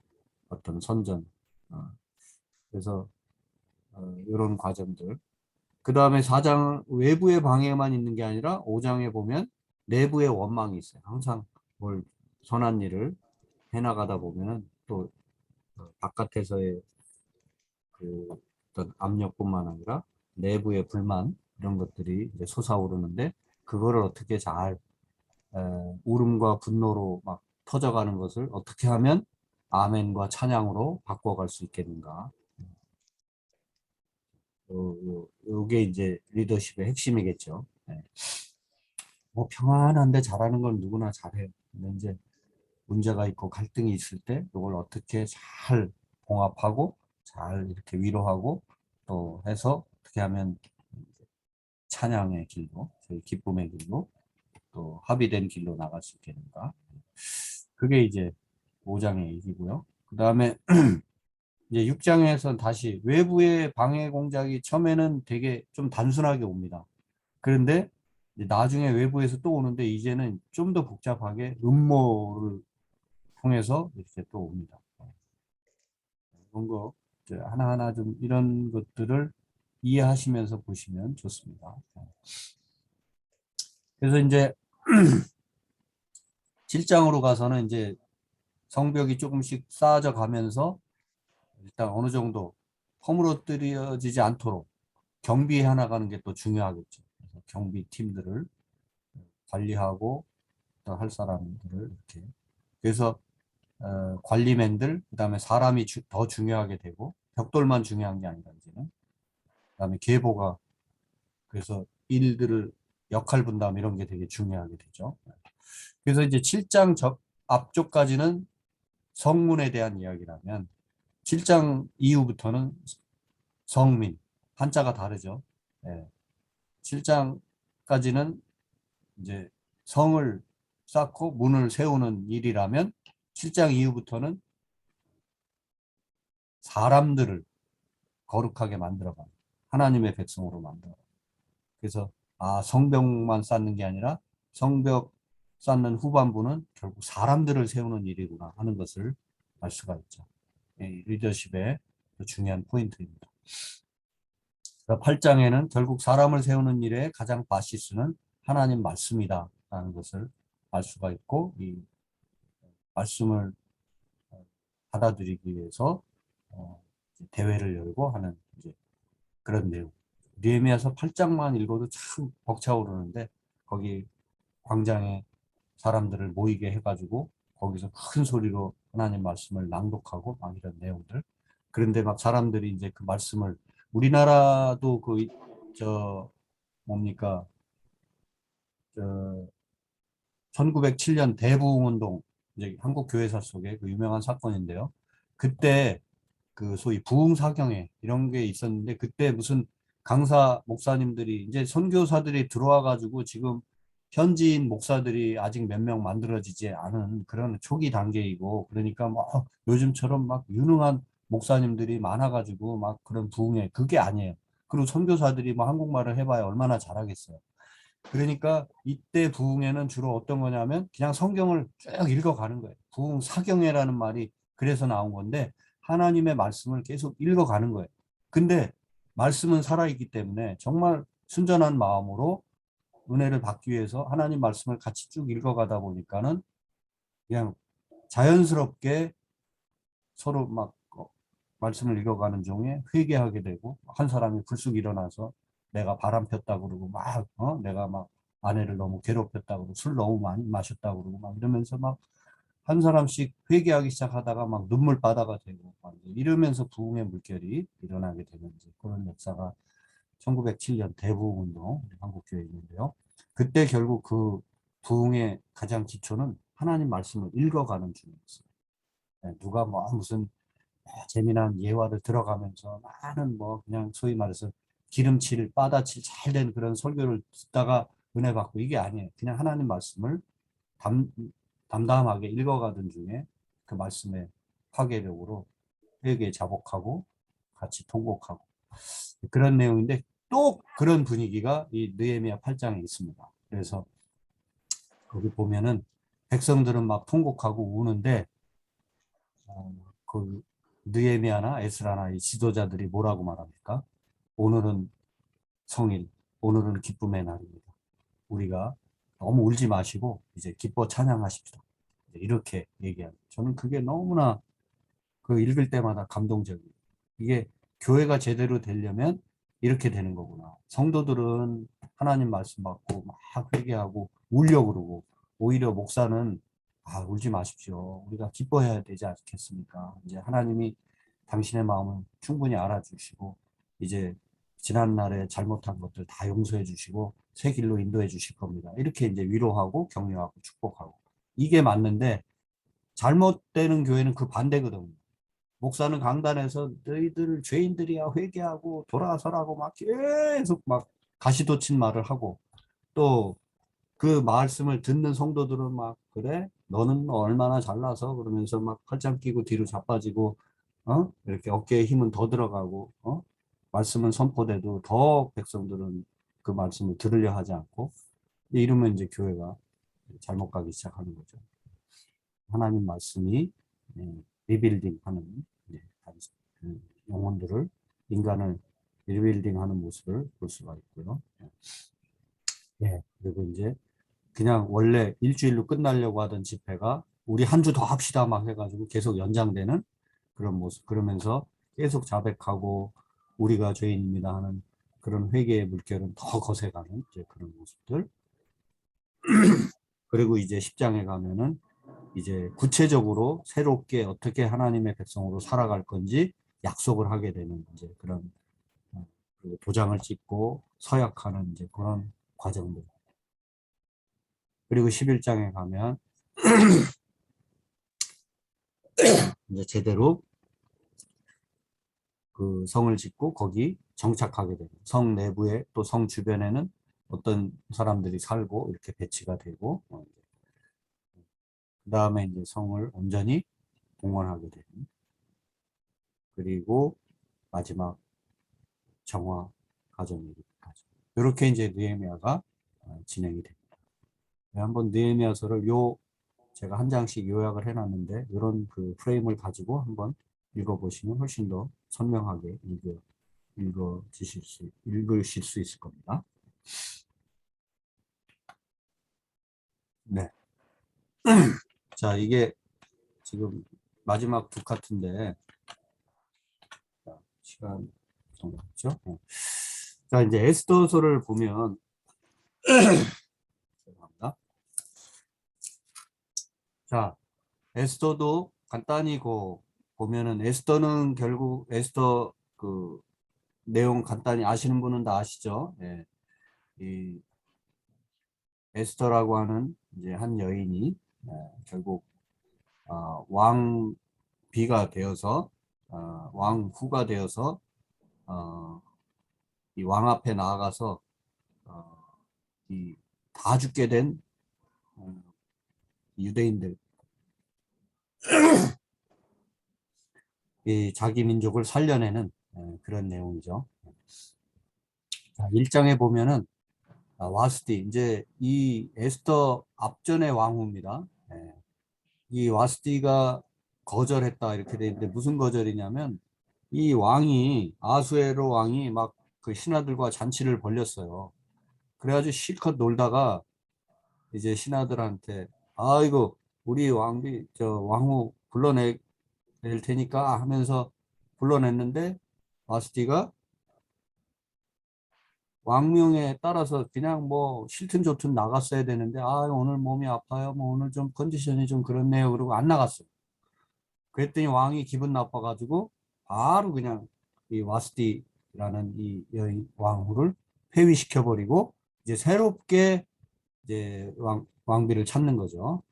[SPEAKER 1] 어떤 선전. 그래서 이런 과정들. 그 다음에 4장 외부의 방해만 있는 게 아니라 5장에 보면 내부의 원망이 있어요. 항상 뭘 선한 일을 해나가다 보면은 또 바깥에서의 그 어떤 압력뿐만 아니라 내부의 불만 이런 것들이 이제 솟아오르는데 그거를 어떻게 잘 울음과 분노로 막 터져가는 것을 어떻게 하면 아멘과 찬양으로 바꿔갈 수 있겠는가. 요게 이제 리더십의 핵심이겠죠. 네. 뭐 평안한데 잘하는 건 누구나 잘해요. 근데 이제 문제가 있고 갈등이 있을 때 이걸 어떻게 잘 봉합하고 잘 이렇게 위로하고 또 해서 어떻게 하면 찬양의 길로, 저희 기쁨의 길로 또 합의된 길로 나갈 수 있겠는가. 그게 이제 5장의 얘기고요. 그 다음에 이제 6장에서는 다시 외부의 방해 공작이 처음에는 되게 좀 단순하게 옵니다. 그런데 이제 나중에 외부에서 또 오는데 이제는 좀 더 복잡하게 음모를 통해서 이렇게 또 옵니다. 그런 거 이제 하나하나 좀 이런 것들을 이해하시면서 보시면 좋습니다. 그래서 이제 7장으로 가서는 이제 성벽이 조금씩 쌓아져 가면서 일단 어느 정도 허물어뜨려지지 않도록 경비해 나가는 게 또 중요하겠죠. 그래서 경비팀들을 관리하고 또 할 사람들을 이렇게 그래서 관리맨들 그다음에 사람이 더 중요하게 되고 벽돌만 중요한 게 아니라 이제는 그다음에 계보가 그래서 일들을 역할 분담 이런 게 되게 중요하게 되죠. 그래서 이제 7장 앞쪽까지는 성문에 대한 이야기라면 7장 이후부터는 성민 한자가 다르죠. 예. 7장까지는 이제 성을 쌓고 문을 세우는 일이라면 7장 이후부터는 사람들을 거룩하게 만들어가는 하나님의 백성으로 만들어. 그래서 성벽만 쌓는 게 아니라 성벽 쌓는 후반부는 결국 사람들을 세우는 일이구나 하는 것을 알 수가 있죠. 리더십의 중요한 포인트입니다. 8장에는 결국 사람을 세우는 일에 가장 바시스는 하나님 말씀이다 라는 것을 알 수가 있고 이 말씀을 받아들이기 위해서 대회를 열고 하는 이제 그런 내용. 느헤미야서 8장만 읽어도 참 벅차오르는데 거기 광장에 사람들을 모이게 해가지고 거기서 큰 소리로 하나님 말씀을 낭독하고 막 이런 내용들. 그런데 막 사람들이 이제 그 말씀을 우리나라도 뭡니까 1907년 대부흥운동 이제 한국 교회사 속에 그 유명한 사건인데요. 그때 그 소위 부흥사경회 이런 게 있었는데 그때 무슨 강사 목사님들이 이제 선교사들이 들어와 가지고 지금 현지인 목사들이 아직 몇 명 만들어지지 않은 그런 초기 단계이고 그러니까 뭐 요즘처럼 막 유능한 목사님들이 많아 가지고 막 그런 부흥회 그게 아니에요. 그리고 선교사들이 뭐 한국말을 해봐야 얼마나 잘하겠어요. 그러니까 이때 부흥회는 주로 어떤 거냐면 그냥 성경을 쭉 읽어가는 거예요. 부흥 사경회라는 말이 그래서 나온 건데 하나님의 말씀을 계속 읽어가는 거예요. 근데 말씀은 살아있기 때문에 정말 순전한 마음으로 은혜를 받기 위해서 하나님 말씀을 같이 쭉 읽어가다 보니까는 그냥 자연스럽게 서로 막 말씀을 읽어가는 중에 회개하게 되고 한 사람이 불쑥 일어나서 내가 바람 폈다 그러고 막 내가 막 아내를 너무 괴롭혔다 그러고 술 너무 많이 마셨다 그러고 막 이러면서 막 한 사람씩 회개하기 시작하다가 막 눈물 바다가 되고 막 이러면서 부흥의 물결이 일어나게 되는 그런 역사가 1907년 대부흥운동 한국교회에 있는데요. 그때 결국 그 부흥의 가장 기초는 하나님 말씀을 읽어가는 중이었어요. 누가 뭐 무슨 재미난 예화를 들어가면서 많은 뭐 그냥 소위 말해서 기름칠 빠다칠 잘된 그런 설교를 듣다가 은혜 받고 이게 아니에요. 그냥 하나님 말씀을 담담하게 읽어가던 중에 그 말씀의 파괴력으로 회개에 자복하고 같이 통곡하고 그런 내용인데 또 그런 분위기가 이 느헤미야 8장에 있습니다. 그래서 거기 보면은 백성들은 막 통곡하고 우는데 그 느헤미야나 에스라나 이 지도자들이 뭐라고 말합니까? 오늘은 성일, 오늘은 기쁨의 날입니다. 우리가 너무 울지 마시고 이제 기뻐 찬양하십시다. 이렇게 얘기합니다. 저는 그게 너무나 그 읽을 때마다 감동적이에요. 이게 교회가 제대로 되려면 이렇게 되는 거구나. 성도들은 하나님 말씀 받고 막 회개하고 울려 그러고 오히려 목사는 울지 마십시오. 우리가 기뻐해야 되지 않겠습니까? 이제 하나님이 당신의 마음을 충분히 알아주시고 이제 지난날에 잘못한 것들 다 용서해 주시고 새 길로 인도해 주실 겁니다. 이렇게 이제 위로하고 격려하고 축복하고 이게 맞는데 잘못되는 교회는 그 반대거든요. 목사는 강단에서 너희들 죄인들이야 회개하고 돌아서라고 막 계속 막 가시돋친 말을 하고 또 그 말씀을 듣는 성도들은 막 그래 너는 얼마나 잘나서 그러면서 막 팔짱 끼고 뒤로 자빠지고 이렇게 어깨에 힘은 더 들어가고 말씀은 선포돼도 더 백성들은 그 말씀을 들으려 하지 않고 이러면 이제 교회가 잘못 가기 시작하는 거죠. 하나님 말씀이 리빌딩하는 영혼들을 인간을 리빌딩하는 모습을 볼 수가 있고요. 그리고 이제 그냥 원래 일주일로 끝나려고 하던 집회가 우리 한 주 더 합시다 막 해가지고 계속 연장되는 그런 모습. 그러면서 계속 자백하고 우리가 죄인입니다 하는 그런 회개의 물결은 더 거세가는 이제 그런 모습들. 그리고 이제 10장에 가면은 이제 구체적으로 새롭게 어떻게 하나님의 백성으로 살아갈 건지 약속을 하게 되는 이제 그런 그리고 도장을 찍고 서약하는 이제 그런 과정들. 그리고 11장에 가면 이제 제대로 그 성을 짓고 거기 정착하게 되는 성 내부에 또 성 주변에는 어떤 사람들이 살고 이렇게 배치가 되고 그 다음에 이제 성을 온전히 봉헌하게 되는 그리고 마지막 정화 과정이 이렇게까지 이렇게 이제 느헤미야가 진행이 됩니다. 한번 느헤미야서를 제가 한 장씩 요약을 해놨는데 이런 그 프레임을 가지고 한번 읽어보시면 훨씬 더 선명하게 읽으실 수 있을 겁니다. 네. 자, 이게 지금 마지막 두 카트인데, 시간 정도 됐죠? 자, 이제 에스더서를 보면, 죄송합니다. 자, 에스더도 간단히 보면은, 에스더는 결국, 에스더 그 내용 간단히 아시는 분은 다 아시죠? 예. 이 에스더라고 하는 이제 한 여인이 결국 왕비가 되어서 왕후가 되어서 이 왕 앞에 나아가서 이 다 죽게 된 유대인들 이 자기 민족을 살려내는 그런 내용이죠. 자, 1장에 보면은 와스디 이제 이 에스더 앞전의 왕후입니다. 이 와스디가 거절했다 이렇게 돼 있는데 무슨 거절이냐면 이 왕이 아수에로 왕이 막 그 신하들과 잔치를 벌렸어요. 그래가지고 실컷 놀다가 이제 신하들한테 아이고 우리 왕후 불러낼 테니까 하면서 불러냈는데 와스티가 왕명에 따라서 그냥 뭐 싫든 좋든 나갔어야 되는데 오늘 몸이 아파요 뭐 오늘 좀 컨디션이 좀 그렇네요 그러고 안 나갔어요. 그랬더니 왕이 기분 나빠가지고 바로 그냥 이 와스티라는 이 여인 왕후를 폐위시켜버리고 이제 새롭게 이제 왕비를 찾는 거죠.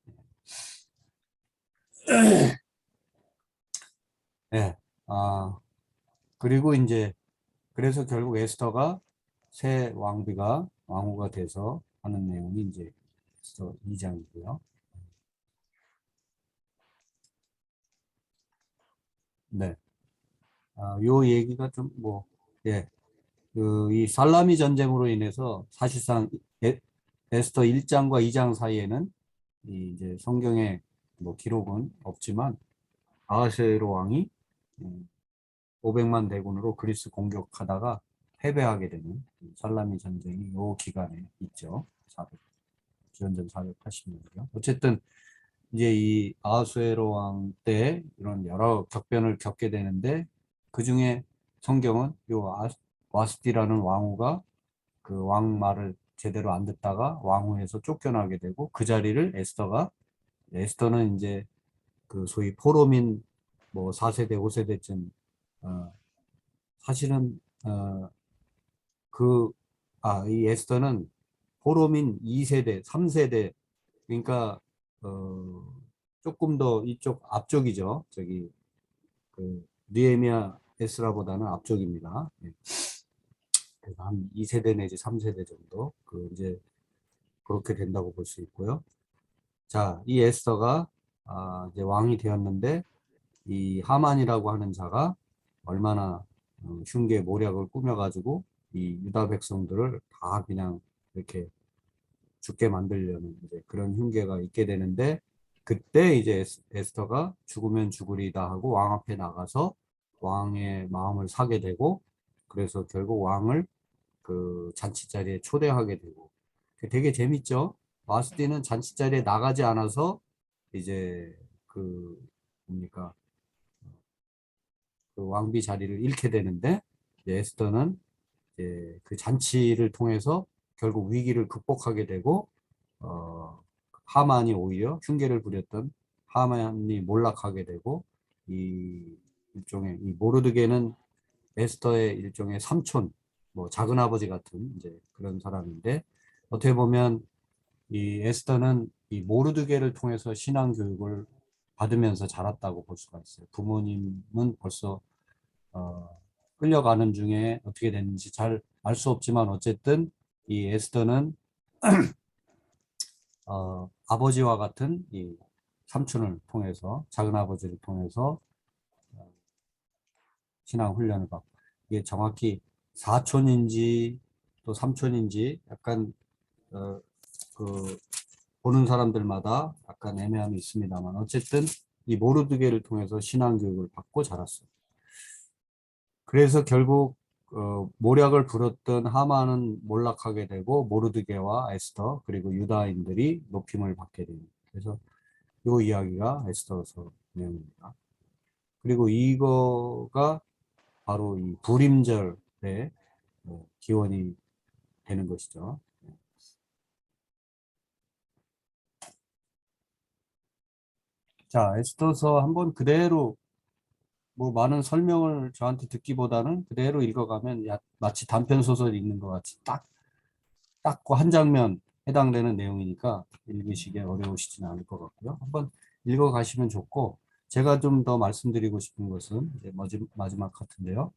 [SPEAKER 1] 예. 그리고 이제 그래서 결국 에스더가 새 왕후가 돼서 하는 내용이 이제 에스더 2장이고요. 네. 요 얘기가 좀 예. 이 살라미 전쟁으로 인해서 사실상 에스더 1장과 2장 사이에는 이제 성경에 기록은 없지만 아하스웨로 왕이 500만 대군으로 그리스 공격하다가 패배하게 되는 살라미 전쟁이 요 기간에 있죠. 기원전 480년이요. 어쨌든 이제 이 아하수에로 왕 때 이런 여러 격변을 겪게 되는데 그 중에 성경은 요 와스티라는 왕후가 그 왕 말을 제대로 안 듣다가 왕후에서 쫓겨나게 되고 그 자리를 에스더가 에스더는 이제 그 소위 포로민 뭐 4세대, 5세대쯤 사실은 이 에스더는 포로민 2세대, 3세대 그러니까 조금 더 이쪽 앞쪽이죠. 저기 그 느헤미야 에스라보다는 앞쪽입니다. 예. 그래서 한 2세대 내지 3세대 정도 그 이제 그렇게 된다고 볼 수 있고요. 자, 이 에스더가 이제 왕이 되었는데 이 하만이라고 하는 자가 얼마나 흉계 모략을 꾸며가지고 이 유다 백성들을 다 그냥 이렇게 죽게 만들려는 이제 그런 흉계가 있게 되는데 그때 이제 에스더가 죽으면 죽으리다 하고 왕 앞에 나가서 왕의 마음을 사게 되고 그래서 결국 왕을 그 잔치 자리에 초대하게 되고 되게 재밌죠. 와스티는 잔치 자리에 나가지 않아서 이제 그 뭡니까 그 왕비 자리를 잃게 되는데 이제 에스더는 이제 그 잔치를 통해서 결국 위기를 극복하게 되고 하만이 오히려 흉계를 부렸던 하만이 몰락하게 되고 이 일종의 이 모르드게는 에스더의 일종의 삼촌 뭐 작은 아버지 같은 이제 그런 사람인데 어떻게 보면 이 에스더는 이 모르드게를 통해서 신앙 교육을 받으면서 자랐다고 볼 수가 있어요. 부모님은 벌써 어, 끌려가는 중에 어떻게 됐는지 잘 알 수 없지만 어쨌든 이 에스더는 아버지와 같은 이 삼촌을 통해서 작은 아버지를 통해서 신앙 훈련을 받고 이게 정확히 사촌인지 또 삼촌인지 약간 그 보는 사람들마다 약간 애매함이 있습니다만 어쨌든 이 모르드게를 통해서 신앙 교육을 받고 자랐어요. 그래서 결국 모략을 부렸던 하만은 몰락하게 되고 모르드게와 에스더 그리고 유다인들이 높임을 받게 됩니다. 그래서 이 이야기가 에스더서 내용입니다. 그리고 이거가 바로 이 불임절의 기원이 되는 것이죠. 자, 에스더서 한번 그대로 뭐 많은 설명을 저한테 듣기보다는 그대로 읽어가면 마치 단편 소설 읽는 것 같이 딱 그 한 장면 해당되는 내용이니까 읽으시기 어려우시지는 않을 것 같고요. 한번 읽어가시면 좋고 제가 좀 더 말씀드리고 싶은 것은 이제 마지막 같은데요.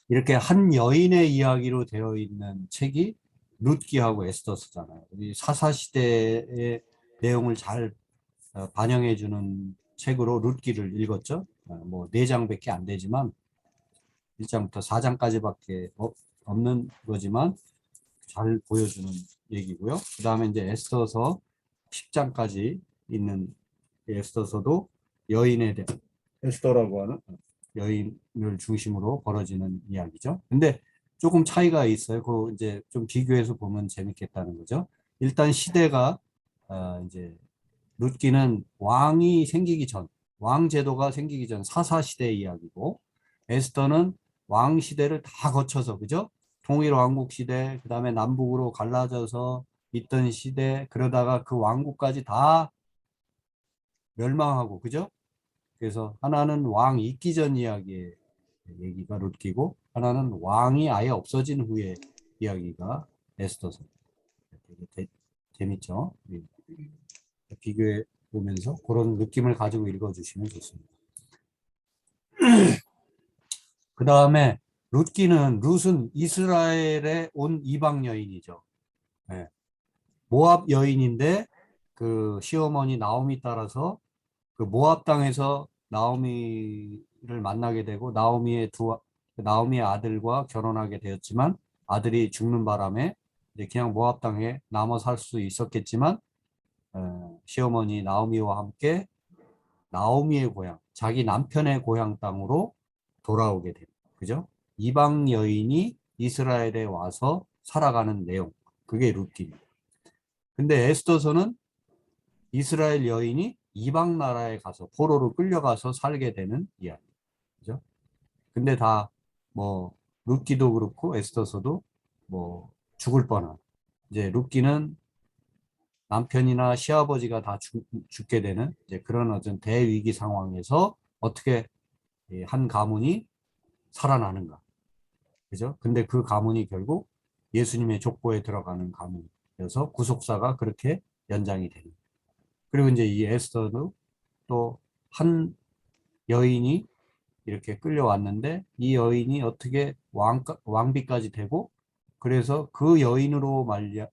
[SPEAKER 1] 이렇게 한 여인의 이야기로 되어 있는 책이 룻기하고 에스더스잖아요. 이 사사시대의 내용을 잘 반영해주는 책으로 룻기를 읽었죠. 뭐 4장밖에 안 되지만 1장부터 4장까지밖에 없는 거지만 잘 보여주는 얘기고요. 그 다음에 이제 에스더서 10장까지 있는 에스더서도 여인에 대한 에스더라고 하는 여인을 중심으로 벌어지는 이야기죠. 근데 조금 차이가 있어요. 그 이제 좀 비교해서 보면 재밌겠다는 거죠. 일단 시대가 이제 룻기는 왕이 생기기 전, 왕 제도가 생기기 전 사사 시대 이야기고 에스더는 왕 시대를 다 거쳐서 그죠? 통일 왕국 시대, 그다음에 남북으로 갈라져서 있던 시대, 그러다가 그 왕국까지 다 멸망하고 그죠? 그래서 하나는 왕 있기 전 이야기의 얘기가 룻기고 하나는 왕이 아예 없어진 후의 이야기가 에스더서. 되게 재밌죠? 예. 비교해 보면서 그런 느낌을 가지고 읽어주시면 좋습니다. 그 다음에 룻은 이스라엘에 온 이방 여인이죠. 네. 모압 여인인데 그 시어머니 나오미 따라서 그 모압 땅에서 나오미를 만나게 되고 나오미의 아들과 결혼하게 되었지만 아들이 죽는 바람에 이제 그냥 모압 땅에 남아 살 수 있었겠지만 시어머니 나오미와 함께 나오미의 고향, 자기 남편의 고향 땅으로 돌아오게 됩니다. 그죠? 이방 여인이 이스라엘에 와서 살아가는 내용. 그게 룻기입니다. 근데 에스더서는 이스라엘 여인이 이방 나라에 가서 포로로 끌려가서 살게 되는 이야기. 그죠? 근데 다 뭐 룻기도 그렇고 에스더서도 뭐 죽을 뻔한 이제 룻기는 남편이나 시아버지가 다 죽게 되는 이제 그런 어떤 대위기 상황에서 어떻게 한 가문이 살아나는가. 그죠? 근데 그 가문이 결국 예수님의 족보에 들어가는 가문이어서 구속사가 그렇게 연장이 되는. 그리고 이제 이 에스더도 또 한 여인이 이렇게 끌려왔는데 이 여인이 어떻게 왕비까지 되고 그래서 그 여인으로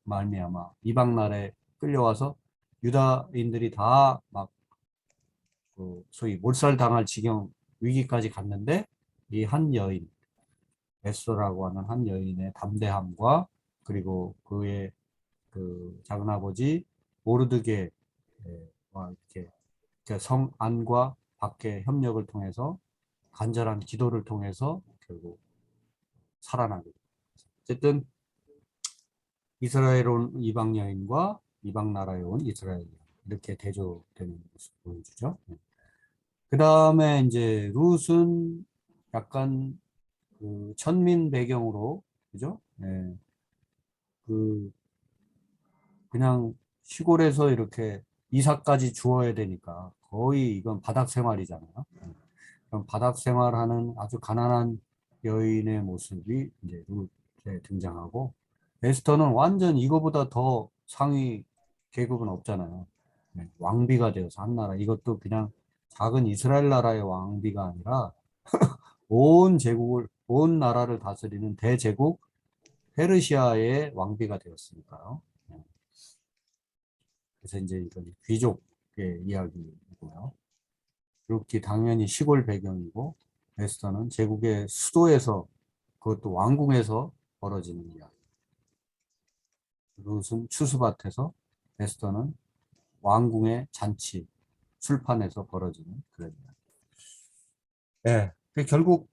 [SPEAKER 1] 말미암아 이방 나라에 끌려와서 유다인들이 다 막 소위 몰살당할 지경 위기까지 갔는데 이 한 여인 에스더라고 하는 한 여인의 담대함과 그리고 그의 그 작은아버지 모르드게와 이렇게 성 안과 밖의 협력을 통해서 간절한 기도를 통해서 결국 살아나게 됩니다. 어쨌든 이스라엘 온 이방 여인과 이방 나라에 온 이스라엘 여인 이렇게 대조되는 모습 보여주죠. 그 다음에 이제 룻은 약간 그 천민 배경으로 그죠? 예, 그 그냥 시골에서 이렇게 이삭까지 주어야 되니까 거의 이건 바닥 생활이잖아요. 그럼 바닥 생활하는 아주 가난한 여인의 모습이 이제 룻에 등장하고 에스터는 완전 이거보다 더 상위 계급은 없잖아요. 네, 왕비가 되어서 한 나라 이것도 그냥 작은 이스라엘 나라의 왕비가 아니라 온 제국을 온 나라를 다스리는 대제국 페르시아의 왕비가 되었으니까요. 네, 그래서 이제 이건 귀족의 이야기이고요. 룻이 당연히 시골 배경이고 에스더는 제국의 수도에서 그것도 왕궁에서 벌어지는 이야기. 룻은 추수밭에서 에스더는 왕궁의 잔치 술판에서 벌어지는 그런 이야기. 네, 결국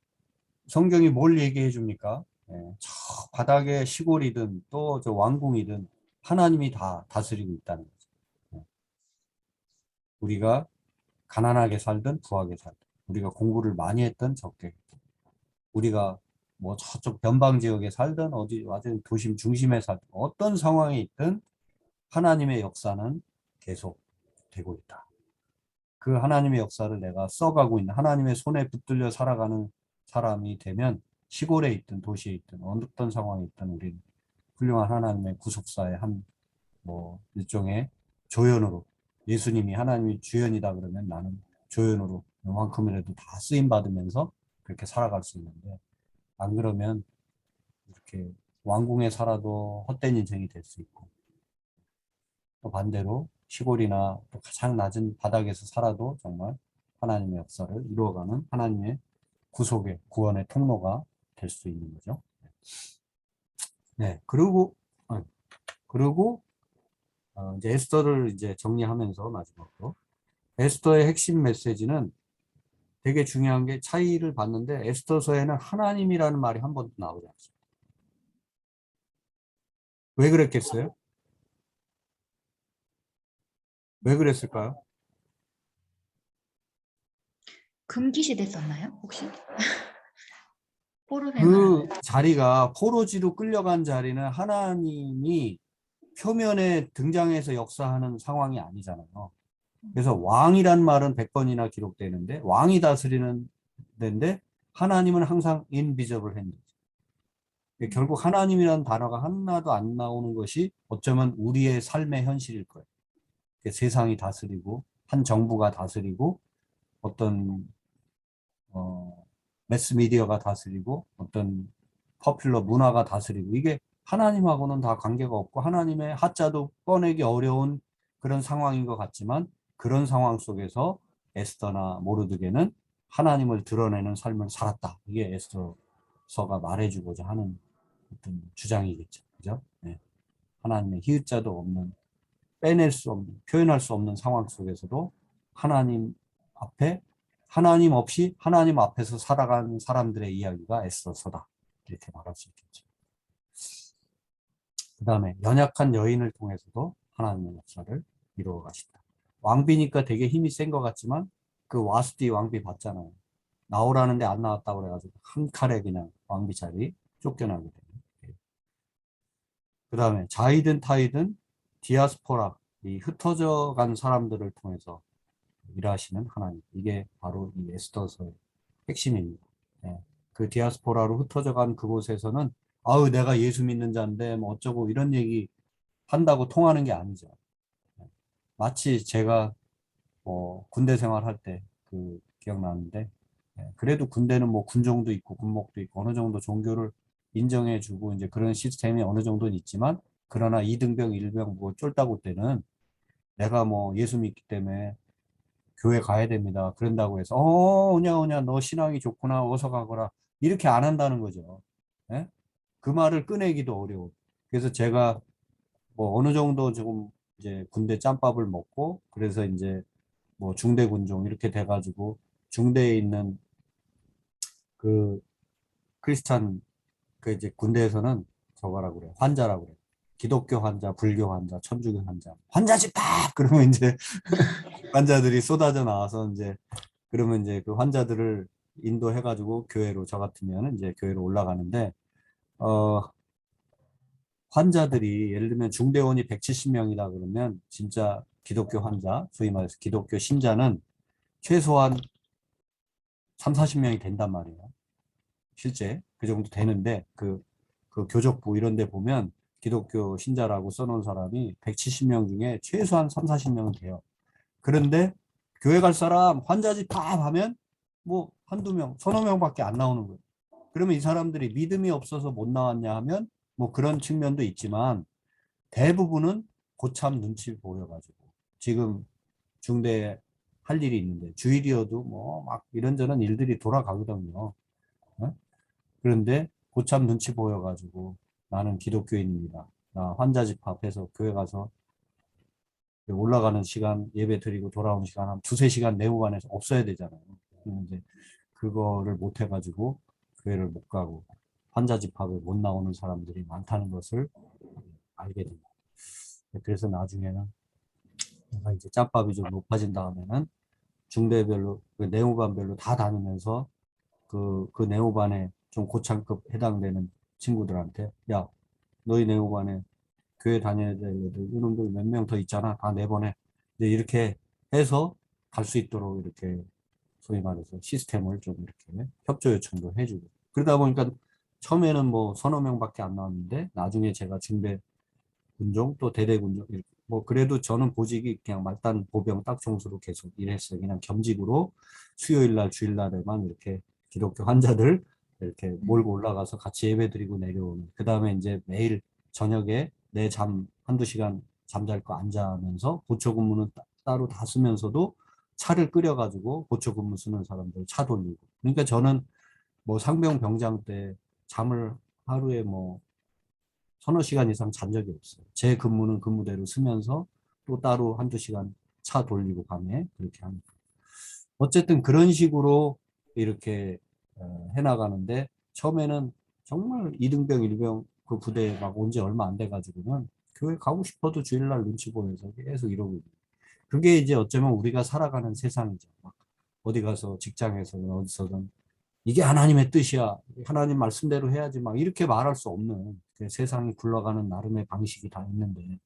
[SPEAKER 1] 성경이 뭘 얘기해 줍니까? 네, 저 바닥의 시골이든 또 저 왕궁이든 하나님이 다 다스리고 있다는 거죠. 네, 우리가 가난하게 살든 부하게 살든 우리가 공부를 많이 했든 적게 했든 우리가 뭐 저쪽 변방 지역에 살든 어디 완전 도심 중심에 살든 어떤 상황에 있든 하나님의 역사는 계속 되고 있다. 그 하나님의 역사를 내가 써가고 있는 하나님의 손에 붙들려 살아가는 사람이 되면 시골에 있든 도시에 있든 어떤 상황에 있든 우리는 훌륭한 하나님의 구속사의 한 뭐 일종의 조연으로 예수님이 하나님이 주연이다 그러면 나는 조연으로 이만큼이라도 다 쓰임 받으면서 그렇게 살아갈 수 있는데 안 그러면 이렇게 왕궁에 살아도 헛된 인생이 될 수 있고 또 반대로 시골이나 또 가장 낮은 바닥에서 살아도 정말 하나님의 역사를 이루어가는 하나님의 구속의 구원의 통로가 될 수 있는 거죠. 네, 그리고 이제 에스더를 이제 정리하면서 마지막으로 에스더의 핵심 메시지는 되게 중요한 게 차이를 봤는데 에스더서에는 하나님이라는 말이 한 번도 나오지 않습니다. 왜 그랬겠어요? 왜 그랬을까요?
[SPEAKER 2] 금기시 됐었나요? 혹시? 포로
[SPEAKER 1] 그
[SPEAKER 2] 생활하는.
[SPEAKER 1] 자리가 포로지로 끌려간 자리는 하나님이 표면에 등장해서 역사하는 상황이 아니잖아요. 그래서 왕이란 말은 100번이나 기록되는데 왕이 다스리는 데인데 하나님은 항상 인비저블 핸드. 결국 하나님이라는 단어가 하나도 안 나오는 것이 어쩌면 우리의 삶의 현실일 거예요. 세상이 다스리고 한 정부가 다스리고 어떤 매스미디어가 다스리고 어떤 퍼퓰러 문화가 다스리고 이게 하나님하고는 다 관계가 없고 하나님의 하자도 꺼내기 어려운 그런 상황인 것 같지만 그런 상황 속에서 에스더나 모르드게는 하나님을 드러내는 삶을 살았다. 이게 에스더서가 말해주고자 하는 어떤 주장이겠죠. 그죠? 네. 하나님의 히읗자도 없는 빼낼 수 없는 표현할 수 없는 상황 속에서도 하나님 앞에 하나님 없이 하나님 앞에서 살아가는 사람들의 이야기가 에스더서다. 이렇게 말할 수 있겠죠. 그 다음에 연약한 여인을 통해서도 하나님의 역사를 이루어 가신다. 왕비니까 되게 힘이 센 것 같지만 그 와스디 왕비 봤잖아요. 나오라는데 안 나왔다고 그래가지고 한 칼에 그냥 왕비 자리 쫓겨나게 되는. 그 다음에 자이든 타이든 디아스포라 이 흩어져 간 사람들을 통해서 일하시는 하나님. 이게 바로 이 에스더서의 핵심입니다. 예. 그 디아스포라로 흩어져 간 그곳에서는 아우 내가 예수 믿는 자인데 뭐 어쩌고 이런 얘기 한다고 통하는 게 아니죠. 예. 마치 제가 군대 생활할 때 그 기억나는데 그래도 군대는 뭐 군종도 있고 군목도 있고 어느 정도 종교를 인정해주고 이제 그런 시스템이 어느 정도는 있지만 그러나 2등병, 1병 뭐 쫄다구 때는 내가 뭐 예수 믿기 때문에 교회 가야 됩니다. 그런다고 해서 오냐 오냐 너 신앙이 좋구나 어서 가거라 이렇게 안 한다는 거죠. 예? 그 말을 꺼내기도 어려워. 그래서 제가 뭐 어느 정도 조금 이제 군대 짬밥을 먹고 그래서 이제 뭐 중대 군종 이렇게 돼가지고 중대에 있는 그 크리스찬 그 이제 군대에서는 저거라고 그래요. 환자라고 그래요. 기독교 환자, 불교 환자, 천주교 환자. 환자 집합! 그러면 이제 환자들이 쏟아져 나와서 이제 그러면 이제 그 환자들을 인도해가지고 교회로 저 같으면 이제 교회로 올라가는데 어 환자들이 예를 들면 중대원이 170명이다 그러면 진짜 기독교 환자, 소위 말해서 기독교 신자는 최소한 3, 40명이 된단 말이에요. 실제 그 정도 되는데 그 교적부 이런 데 보면 기독교 신자라고 써놓은 사람이 170명 중에 최소한 3, 40명은 돼요. 그런데 교회 갈 사람 환자 집합하면 뭐 한두 명, 서너 명밖에 안 나오는 거예요. 그러면 이 사람들이 믿음이 없어서 못 나왔냐 하면 뭐 그런 측면도 있지만 대부분은 고참 눈치 보여가지고 지금 중대 할 일이 있는데 주일이어도 뭐 막 이런저런 일들이 돌아가거든요. 어? 그런데 고참 눈치 보여가지고 나는 기독교인입니다. 나 환자 집합해서 교회 가서 올라가는 시간 예배 드리고 돌아오는 시간 한 두세 시간 내후반에서 없어야 되잖아요. 이제 그거를 못 해가지고 교회를 못 가고 환자 집합에 못 나오는 사람들이 많다는 것을 알게 됩니다. 그래서 나중에는 내가 이제 짬밥이 좀 높아진 다음에는 중대별로 그 내후반별로 다 다니면서 그 네오반에 좀 고창급 해당되는 친구들한테 야 너희 네오반에 교회 다녀야 될 애들 이놈들 몇 명 더 있잖아 다 내보내 이제 이렇게 해서 갈 수 있도록 이렇게 소위 말해서 시스템을 좀 이렇게 협조 요청도 해주고 그러다 보니까 처음에는 뭐 서너 명밖에 안 나왔는데 나중에 제가 중대 군종 또 대대 군종 이렇게 뭐 그래도 저는 보직이 그냥 말단 보병 딱총수로 계속 일했어요. 그냥 겸직으로 수요일 날 주일 날에만 이렇게 기독교 환자들 이렇게 몰고 올라가서 같이 예배드리고 내려오는. 그 다음에 이제 매일 저녁에 내 잠 한두 시간 잠잘 거 안 자면서 보초 근무는 따로 다 쓰면서도 차를 끓여가지고 보초 근무 쓰는 사람들 차 돌리고. 그러니까 저는 뭐 상병 병장 때 잠을 하루에 뭐 서너 시간 이상 잔 적이 없어요. 제 근무는 근무대로 쓰면서 또 따로 한두 시간 차 돌리고 밤에 그렇게 합니다. 어쨌든 그런 식으로 이렇게 해나가는데 처음에는 정말 이등병, 일병 그 부대에 막 온 지 얼마 안 돼가지고는 교회 가고 싶어도 주일날 눈치 보면서 계속 이러고 있는. 그게 이제 어쩌면 우리가 살아가는 세상이죠. 막 어디 가서 직장에서든 어디서든 이게 하나님의 뜻이야. 하나님 말씀대로 해야지 막 이렇게 말할 수 없는 그 세상이 굴러가는 나름의 방식이 다 있는데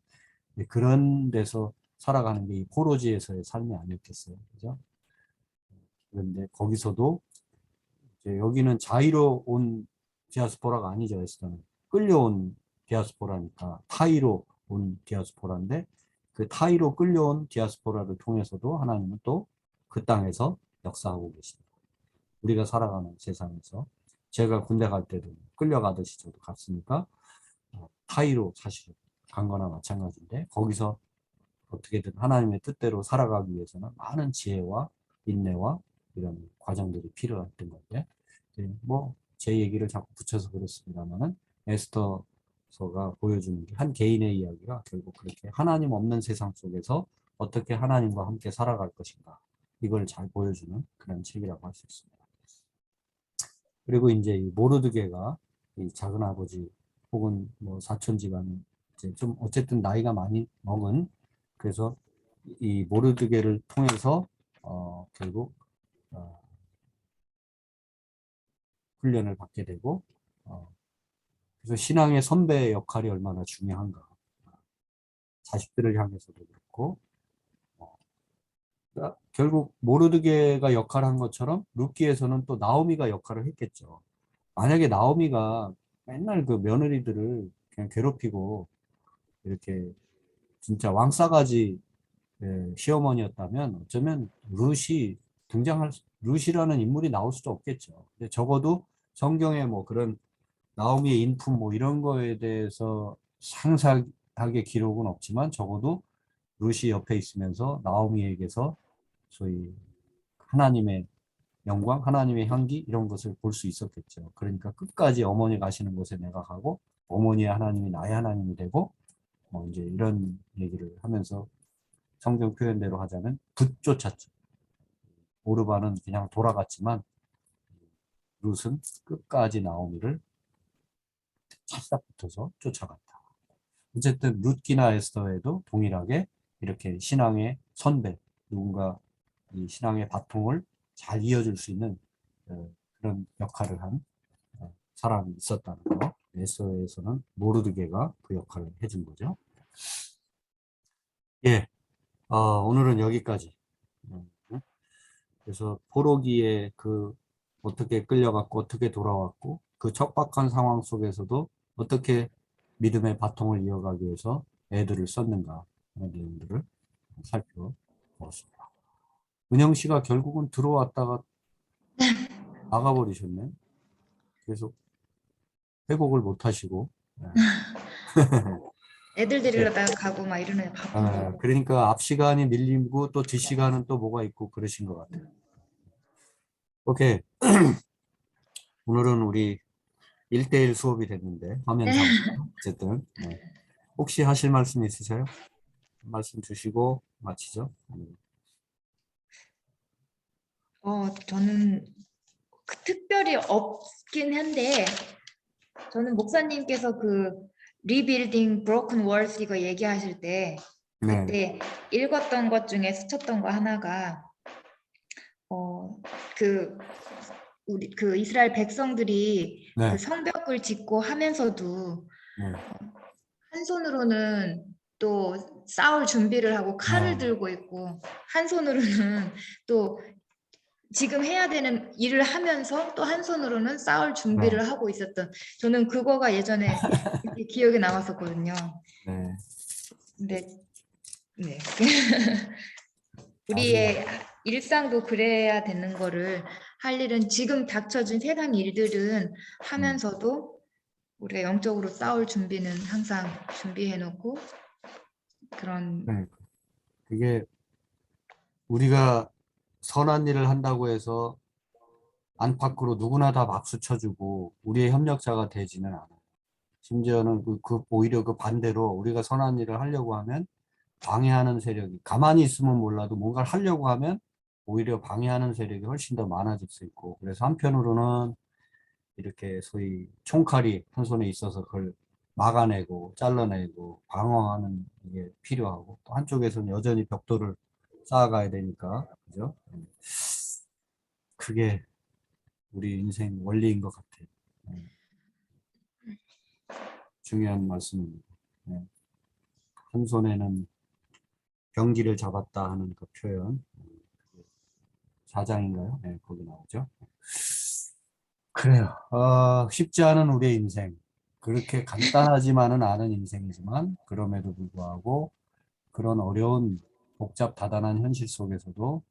[SPEAKER 1] 그런 데서 살아가는 게 이 포로지에서의 삶이 아니었겠어요. 그죠? 그런데 거기서도 이제 여기는 자의로 온 디아스포라가 아니죠. 에스더는 끌려온 디아스포라니까 타의로 온 디아스포라인데 그 타의로 끌려온 디아스포라를 통해서도 하나님은 또 그 땅에서 역사하고 계십니다. 우리가 살아가는 세상에서 제가 군대 갈 때도 끌려가듯이 저도 갔으니까 타의로 사실 간 거나 마찬가지인데 거기서 어떻게든 하나님의 뜻대로 살아가기 위해서는 많은 지혜와 인내와 이런 과정들이 필요했던 건데 뭐 제 얘기를 자꾸 붙여서 그렇습니다만은 에스더서가 보여주는 게 한 개인의 이야기가 결국 그렇게 하나님 없는 세상 속에서 어떻게 하나님과 함께 살아갈 것인가 이걸 잘 보여주는 그런 책이라고 할 수 있습니다. 그리고 이제 이 모르드게가 이 작은 아버지 혹은 뭐 사촌 집안 이제 좀 어쨌든 나이가 많이 먹은 그래서 이 모르드게를 통해서 결국 어, 훈련을 받게 되고 그래서 신앙의 선배의 역할이 얼마나 중요한가 자식들을 향해서도 그렇고 있고, 그러니까 결국 모르드게가 역할을 한 것처럼 룻기에서는 또 나오미가 역할을 했겠죠. 만약에 나오미가 맨날 그 며느리들을 그냥 괴롭히고 이렇게 진짜 왕싸가지 시어머니였다면 어쩌면 룻이라는 인물이 나올 수도 없겠죠. 근데 적어도 성경에 뭐 그런 나오미의 인품 뭐 이런 거에 대해서 상세하게 기록은 없지만 적어도 룻이 옆에 있으면서 나오미에게서 소위 하나님의 영광, 하나님의 향기 이런 것을 볼 수 있었겠죠. 그러니까 끝까지 어머니 가시는 곳에 내가 가고 어머니의 하나님이 나의 하나님이 되고 뭐 이제 이런 얘기를 하면서 성경 표현대로 하자면 붙쫓았죠. 오르반은 그냥 돌아갔지만 룻은 끝까지 나오미를 찰싹 붙어서 쫓아갔다. 어쨌든 룻기나 에스더에도 동일하게 이렇게 신앙의 선배, 누군가 이 신앙의 바통을 잘 이어줄 수 있는 그런 역할을 한 사람이 있었다는 거. 에스더에서는 모르드게가 그 역할을 해준 거죠. 예, 오늘은 여기까지. 음, 그래서 포로기에 그 어떻게 끌려갔고 어떻게 돌아왔고 그 척박한 상황 속에서도 어떻게 믿음의 바통을 이어가기 위해서 애들을 썼는가 하는 내용들을 살펴보았습니다. 은영 씨가 결국은 들어왔다가 나가버리셨네. 계속 회복을 못 하시고. 네.
[SPEAKER 2] 애들
[SPEAKER 1] 네.
[SPEAKER 2] 데리러다가 가고 막 이러는 바쁜.
[SPEAKER 1] 그러니까 앞 시간이 밀리고 또 뒷 시간은 또 뭐가 있고 그러신 것 같아요. 오케이. 오늘은 우리 1대1 수업이 됐는데 화면 상으로 어쨌든 혹시 하실 말씀 있으세요? 말씀 주시고 마치죠.
[SPEAKER 2] 저는 특별히 없긴 한데 저는 목사님께서 그 리빌딩 브로큰 월스 이거 얘기하실 때
[SPEAKER 1] 네,
[SPEAKER 2] 그때 읽었던 것 중에 스쳤던 거 하나가 그 우리 그 이스라엘 백성들이 그
[SPEAKER 1] 네,
[SPEAKER 2] 성벽을 짓고 하면서도
[SPEAKER 1] 네,
[SPEAKER 2] 한 손으로는 또 싸울 준비를 하고 칼을
[SPEAKER 1] 네,
[SPEAKER 2] 들고 있고 한 손으로는 또 지금 해야 되는 일을 하면서 또 한 손으로는 싸울
[SPEAKER 1] 네,
[SPEAKER 2] 준비를 하고 있었던 저는 그거가 예전에 이렇게 기억에 남았었거든요.
[SPEAKER 1] 네.
[SPEAKER 2] 근데 네.
[SPEAKER 1] 아주
[SPEAKER 2] 우리의 일상도 그래야 되는 거를 할 일은 지금 닥쳐진 세상 일들은
[SPEAKER 1] 음,
[SPEAKER 2] 하면서도 우리가 영적으로 싸울 준비는 항상 준비해 놓고 그런
[SPEAKER 1] 네. 그게 우리가 선한 일을 한다고 해서 안팎으로 누구나 다 박수 쳐주고 우리의 협력자가 되지는 않아요. 심지어는 오히려 그 반대로 우리가 선한 일을 하려고 하면 방해하는 세력이 가만히 있으면 몰라도 뭔가를 하려고 하면 오히려 방해하는 세력이 훨씬 더 많아질 수 있고 그래서 한편으로는 이렇게 소위 총칼이 한 손에 있어서 그걸 막아내고 잘라내고 방어하는 게 필요하고 또 한쪽에서는 여전히 벽돌을 쌓아가야 되니까 그죠? 그게 우리 인생 원리인 것 같아요. 네, 중요한 말씀입니다. 네, 한 손에는 병기를 잡았다 하는 그 표현 4장인가요? 네, 거기 나오죠. 그래요. 쉽지 않은 우리의 인생. 그렇게 간단하지만은 않은 인생이지만 그럼에도 불구하고 그런 어려운 복잡 다단한 현실 속에서도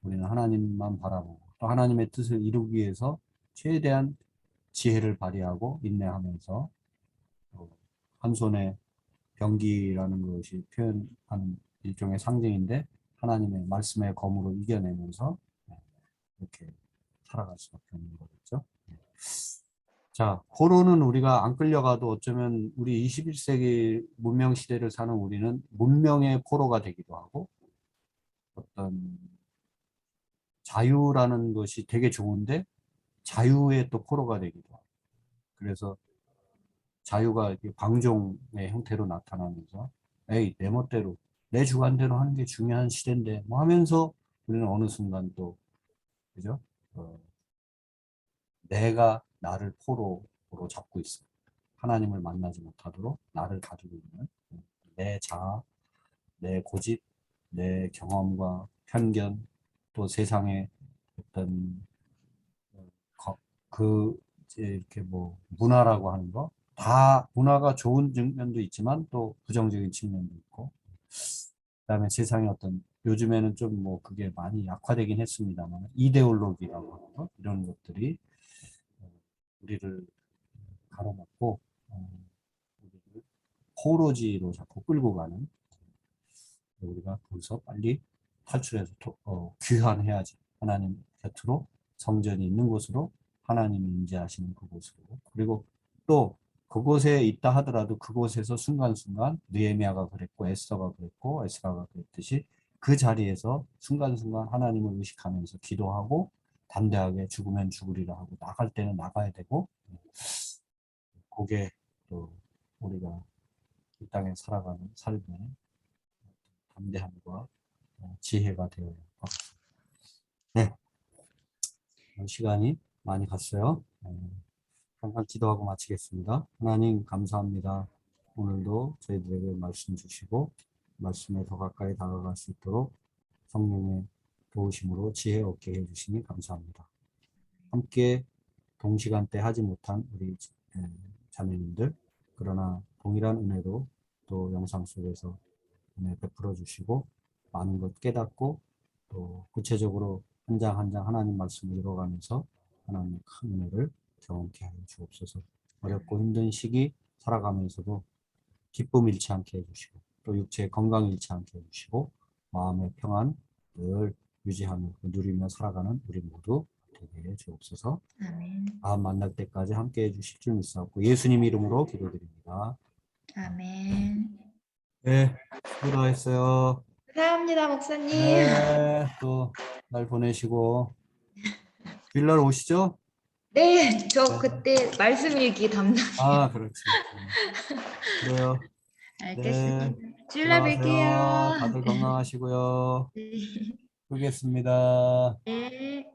[SPEAKER 1] 우리는 하나님만 바라보고 또 하나님의 뜻을 이루기 위해서 최대한 지혜를 발휘하고 인내하면서 한 손에 병기라는 것이 표현하는 일종의 상징인데 하나님의 말씀의 검으로 이겨내면서 이렇게 살아갈 수밖에 없는 거겠죠. 자, 포로는 우리가 안 끌려가도 어쩌면 우리 21세기 문명 시대를 사는 우리는 문명의 포로가 되기도 하고 어떤 자유라는 것이 되게 좋은데 자유의 또 포로가 되기도 하고 그래서 자유가 이렇게 방종의 형태로 나타나면서 에이 내 멋대로 내 주관대로 하는 게 중요한 시대인데 뭐 하면서 우리는 어느 순간 또 그죠? 어, 내가 나를 포로로 잡고 있어. 하나님을 만나지 못하도록 나를 가지고 있는 내 자아, 내 고집, 내 경험과 편견 또 세상의 어떤 이제 이렇게 뭐 문화라고 하는 거 다 문화가 좋은 측면도 있지만 또 부정적인 측면도 있고 그다음에 세상의 어떤 요즘에는 좀 뭐 그게 많이 약화되긴 했습니다만 이데올로기라고 하는 거 이런 것들이 우리를 가로막고 우리를 포로지로 자꾸 끌고 가는 우리가 거기서 빨리 탈출해서 귀환해야지. 하나님 곁으로 성전이 있는 곳으로 하나님이 임재하시는 그곳으로 그리고 또 그곳에 있다 하더라도 그곳에서 순간순간 느헤미야가 그랬고 에스더가 그랬고 에스라가 그랬듯이 그 자리에서 순간순간 하나님을 의식하면서 기도하고 담대하게 죽으면 죽으리라 하고 나갈 때는 나가야 되고 그게 또 우리가 이 땅에 살아가는 삶의 담대함과 지혜가 되어야 할 것 같습니다. 네, 시간이 많이 갔어요. 잠깐 기도하고 마치겠습니다. 하나님 감사합니다. 오늘도 저희들에게 말씀 주시고 말씀에 더 가까이 다가갈 수 있도록 성령의 도우심으로 지혜 얻게 해주시니 감사합니다. 함께 동시간대 하지 못한 우리 자매님들 그러나 동일한 은혜로 또 영상 속에서 은혜 베풀어 주시고 많은 것 깨닫고 또 구체적으로 한 장 한 장 하나님 말씀을 읽어가면서 하나님의 큰 은혜를 경험케 하여 주옵소서. 어렵고 힘든 시기 살아가면서도 기쁨 잃지 않게 해주시고 또 육체의 건강 잃지 않게 해주시고 마음의 평안 늘 유지하며 누리며 살아가는 우리 모두 되게 해 주옵소서.
[SPEAKER 2] 아멘.
[SPEAKER 1] 다음 만날 때까지 함께 해주실 줄 믿사옵고 예수님 이름으로 기도드립니다.
[SPEAKER 2] 아멘.
[SPEAKER 1] 네, 수고하셨어요.
[SPEAKER 2] 감사합니다, 목사님.
[SPEAKER 1] 네, 또 날 보내시고 주일날 오시죠?
[SPEAKER 2] 네, 저
[SPEAKER 1] 네.
[SPEAKER 2] 그때 말씀 읽기 담당.
[SPEAKER 1] 아, 그렇지. 그래요. 네,
[SPEAKER 2] 알겠습니다. 주일날
[SPEAKER 1] 들어가세요.
[SPEAKER 2] 뵐게요.
[SPEAKER 1] 다들 건강하시고요.
[SPEAKER 2] 네.
[SPEAKER 1] 끄겠습니다.
[SPEAKER 2] 네.